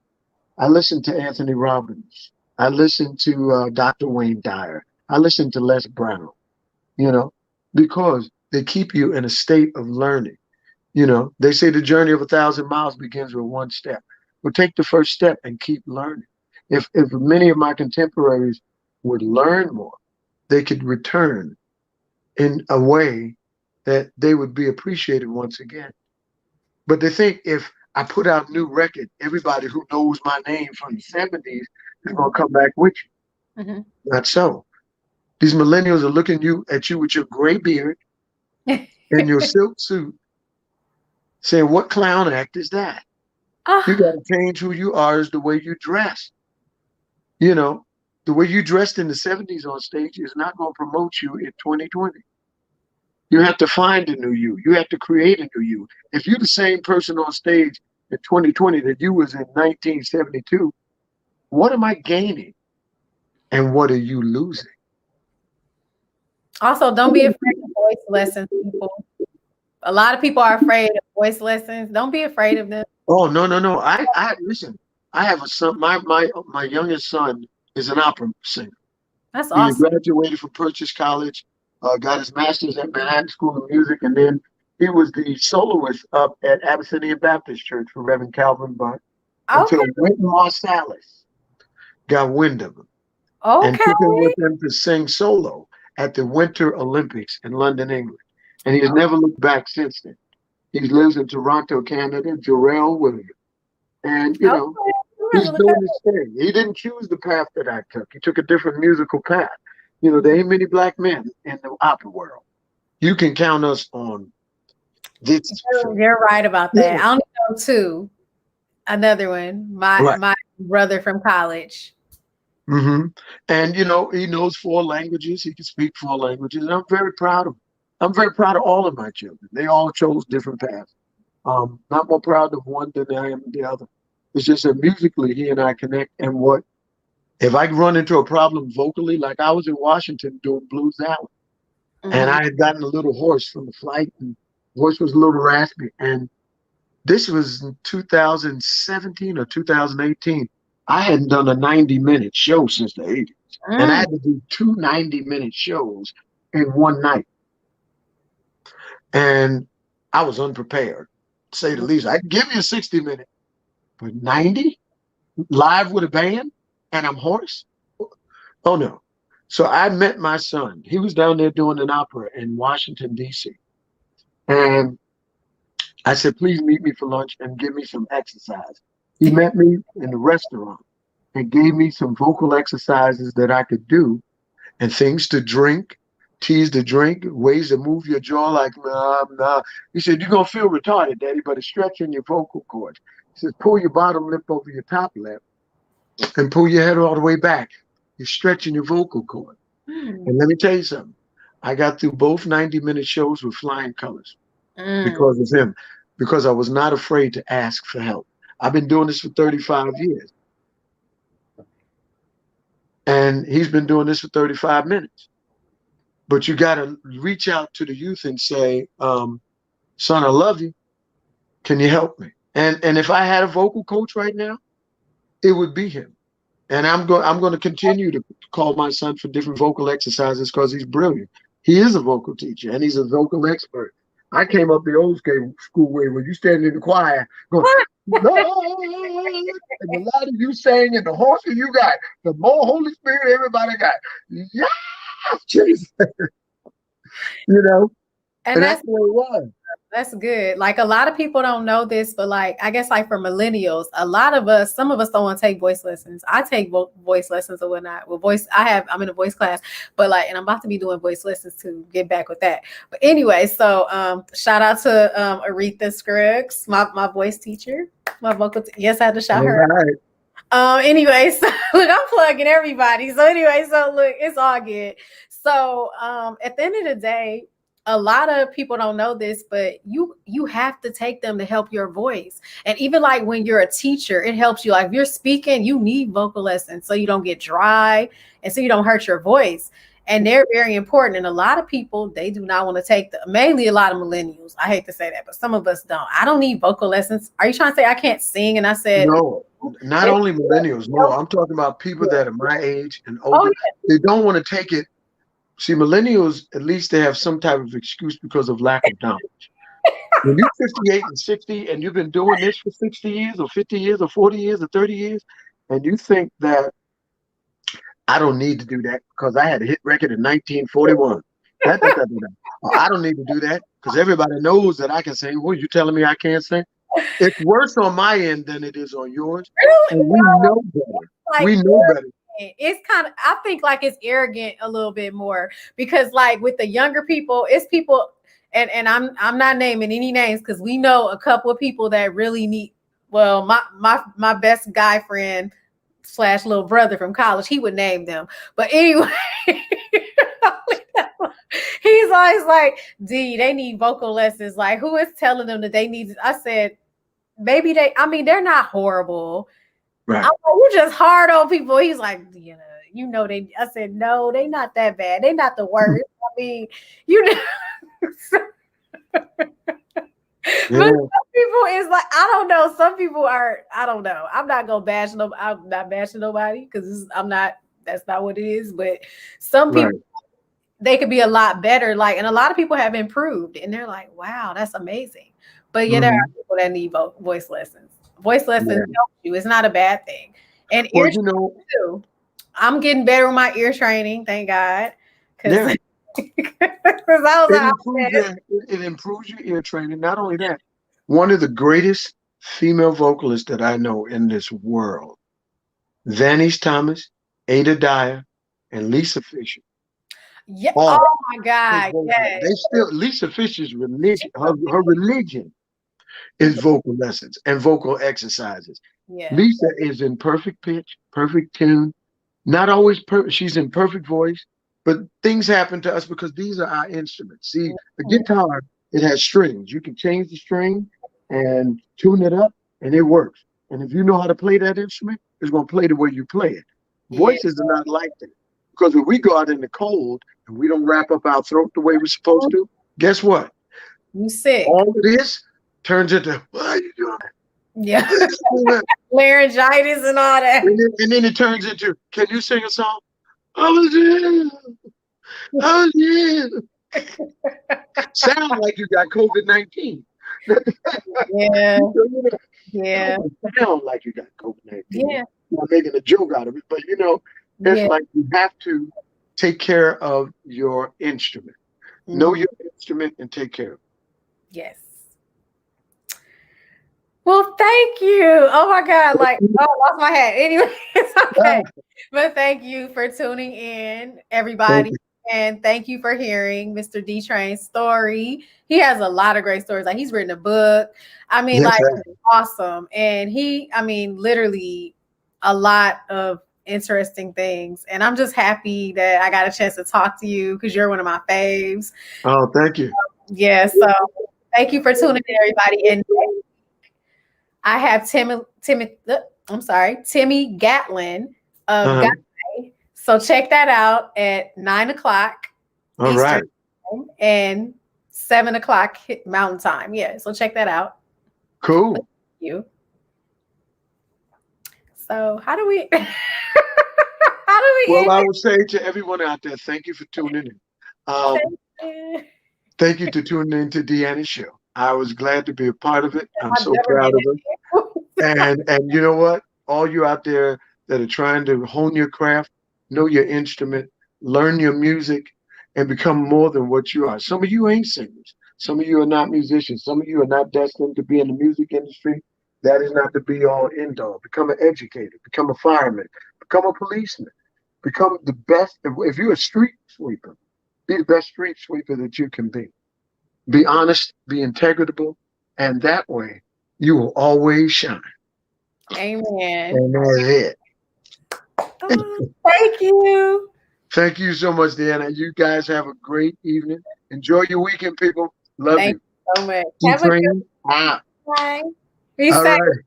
I listen to Anthony Robbins. I listen to Dr. Wayne Dyer. I listen to Les Brown, you know, because they keep you in a state of learning. You know, they say the journey of 1,000 miles begins with one step. Well, take the first step and keep learning. If many of my contemporaries would learn more, they could return in a way that they would be appreciated once again. But they think if I put out new record, everybody who knows my name from the 70s is going to come back with you. Mm-hmm. Not so. These millennials are looking at you with your gray beard and your silk suit, saying, "What clown act is that?" You got Ah, to change who you are is the way you dress. You know, the way you dressed in the 70s on stage is not going to promote you in 2020. You have to find a new you. You have to create a new you. If you're the same person on stage in 2020 that you was in 1972, what am I gaining and what are you losing? also, don't be afraid of voice lessons, people. A lot of people are afraid of voice lessons. Don't be afraid of them. Oh, no, no, no. I listen. I have a son. My youngest son is an opera singer. That's He awesome. graduated from Purchase College, got his master's at Manhattan School of Music, and then he was the soloist up at Abyssinian Baptist Church for Reverend Calvin Butt until Okay. Wynton Marsalis got wind of him and Okay. took him with him to sing solo at the Winter Olympics in London, England. And he has never looked back since then. He lives in Toronto, Canada, Jarrell Williams. And, you Okay. know, I'm gonna he's look doing up. his thing. He didn't choose the path that I took. He took a different musical path. You know, there ain't many black men in the opera world. You can count us on this. You're right about that. Yeah. I only know two. Another one. My Right. my brother from college. Hmm. And, you know, he knows 4 languages. He can speak 4 languages. And I'm very proud of him. I'm very proud of all of my children. They all chose different paths. Not more proud of one than I am of the other. It's just that musically, he and I connect. And what if I run into a problem vocally, like I was in Washington doing Blues Alley, and Hmm. I had gotten a little hoarse from the flight, and voice was a little raspy. And this was in 2017 or 2018. I hadn't done a 90-minute show since the 80s, and I Mm. had to do two 90-minute shows in one night, and I was unprepared, to say the least. I can give you a 60-minute, but 90 live with a band, and I'm hoarse. Oh no. So I met my son. He was down there doing an opera in Washington, D.C. And I said, please meet me for lunch and give me some exercise. He met me in the restaurant and gave me some vocal exercises that I could do and things to drink, teas to drink, ways to move your jaw like, nah, nah. He said, you're going to feel retarded, Daddy, but it's stretching your vocal cords. He says, pull your bottom lip over your top lip and pull your head all the way back. You're stretching your vocal cord. And let me tell you something. I got through both 90-minute shows with flying colors Mm. because of him, because I was not afraid to ask for help. I've been doing this for 35 years, and he's been doing this for 35 minutes. But you got to reach out to the youth and say, son, I love you. Can you help me? And if I had a vocal coach right now, it would be him. And I'm going to continue to call my son for different vocal exercises because he's brilliant. He is a vocal teacher and he's a vocal expert. I came up the old school way where you stand in the choir going, Lord, and the louder you sang and the hoarser you got, the more Holy Spirit everybody got. Yeah, Jesus. You know, And and that's that's the way it was. That's good. Like a lot of people don't know this, but like I guess like for millennials, a lot of us, some of us don't want to take voice lessons. I take voice lessons or whatnot. Well, I'm in a voice class, but like, and I'm about to be doing voice lessons to get back with that. But anyway, so shout out to Aretha Scruggs, my voice teacher, my yes, I had to shout All her. right. Anyway, so look, I'm plugging everybody. So anyway, so look, it's all good. So at the end of the day, a lot of people don't know this, but you have to take them to help your voice. And even like when you're a teacher, it helps you. Like if you're speaking, you need vocal lessons so you don't get dry and so you don't hurt your voice. And they're very important. And a lot of people, they do not want to take mainly a lot of millennials. I hate to say that, but some of us don't. I don't need vocal lessons. Are you trying to say I can't sing? And I said, No, not only millennials. No, I'm talking about people that are my age and older. They don't want to take it. See, millennials, at least they have some type of excuse because of lack of knowledge. When you're 58 and 60 and you've been doing this for 60 years or 50 years or 40 years or 30 years, and you think that I don't need to do that because I had a hit record in 1941. I don't need to do that because everybody knows that I can sing. Well, you telling me I can't sing? It's worse on my end than it is on yours. Really? And we know better. Like, we know better. It's kind of, I think like it's arrogant a little bit more because like with the younger people, it's people, and I'm not naming any names because we know a couple of people that really need. Well, my best guy friend / little brother from college, he would name them. But anyway, he's always like, D, they need vocal lessons. Like, who is telling them that they need? I said, maybe they're not horrible. Right. I'm like, you just hard on people. He's like, they. I said, no, they not that bad. They not the worst. I mean, But some people is like, I don't know. Some people are, I don't know. I'm not gonna bash no. I'm not bashing nobody because I'm not. That's not what it is. But some people, they could be a lot better. Like, and a lot of people have improved, and they're like, wow, that's amazing. But yeah, there are people that need voice lessons. Voice lessons help you. It's not a bad thing. And ear training too. I'm getting better with my ear training, thank God. Because it improves your ear training. Not only that, one of the greatest female vocalists that I know in this world, Vanice Thomas, Ada Dyer, and Lisa Fisher. Yeah. Oh my God. Yes. They still, Lisa Fisher's religion, her religion is vocal lessons and vocal exercises. Yeah. Lisa is in perfect pitch, perfect tune, not always she's in perfect voice, but things happen to us because these are our instruments. See, the guitar, it has strings. You can change the string and tune it up and it works. And if you know how to play that instrument, it's going to play the way you play it. Voices are not like that. Because when we go out in the cold and we don't wrap up our throat the way we're supposed to, guess what? You sick. All of this turns into, what are you doing? Yeah. Laryngitis and all that. And then it turns into, can you sing a song? I was in. Sound like you got COVID-19. Yeah. Yeah. Sound like you got COVID-19. Yeah. I'm making a joke out of it, but it's like you have to take care of your instrument. Know your instrument and take care of it. Yes. Well, thank you. Oh my God. Like, I lost my hat. Anyway, it's okay. But thank you for tuning in, everybody. And thank you for hearing Mr. Dtrain's story. He has a lot of great stories. Like, he's written a book. I mean, awesome. And literally a lot of interesting things. And I'm just happy that I got a chance to talk to you because you're one of my faves. Oh, thank you. Yeah. So thank you for tuning in, everybody. And I have Timmy Gatlin of Guy. So check that out at 9:00 All Eastern right. time and 7:00 Mountain Time. Yeah, so check that out. Cool. Thank you. So how do we Well, I would say to everyone out there, thank you for tuning in. Thank you for tuning in to Deanna's show. I was glad to be a part of it. I'm so proud of it. And you know what? All you out there that are trying to hone your craft, know your instrument, learn your music, and become more than what you are. Some of you ain't singers, Some of you are not musicians. Some of you are not destined to be in the music industry. That is not the be all end all. Become an educator, become a fireman, become a policeman, become the best. If you're a street sweeper, be the best street sweeper that you can be. Be honest, be integrable, and that way you will always shine. Amen. And that's it. Thank you. Thank you so much, Deanna. You guys have a great evening. Enjoy your weekend, people. Love Thank you. you so much. Have a good Dtrain out. night. Be All safe. right.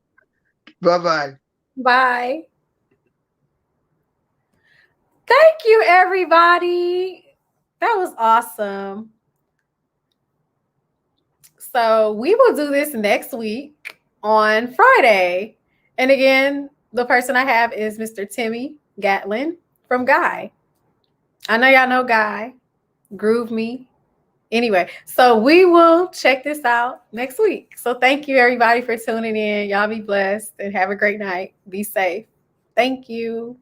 Bye-bye. Bye. Thank you, everybody. That was awesome. So we will do this next week on Friday. And again, the person I have is Mr. Timmy Gatlin from Guy. I know y'all know Guy. Groove Me. Anyway, so we will check this out next week. So thank you, everybody, for tuning in. Y'all be blessed and have a great night. Be safe. Thank you.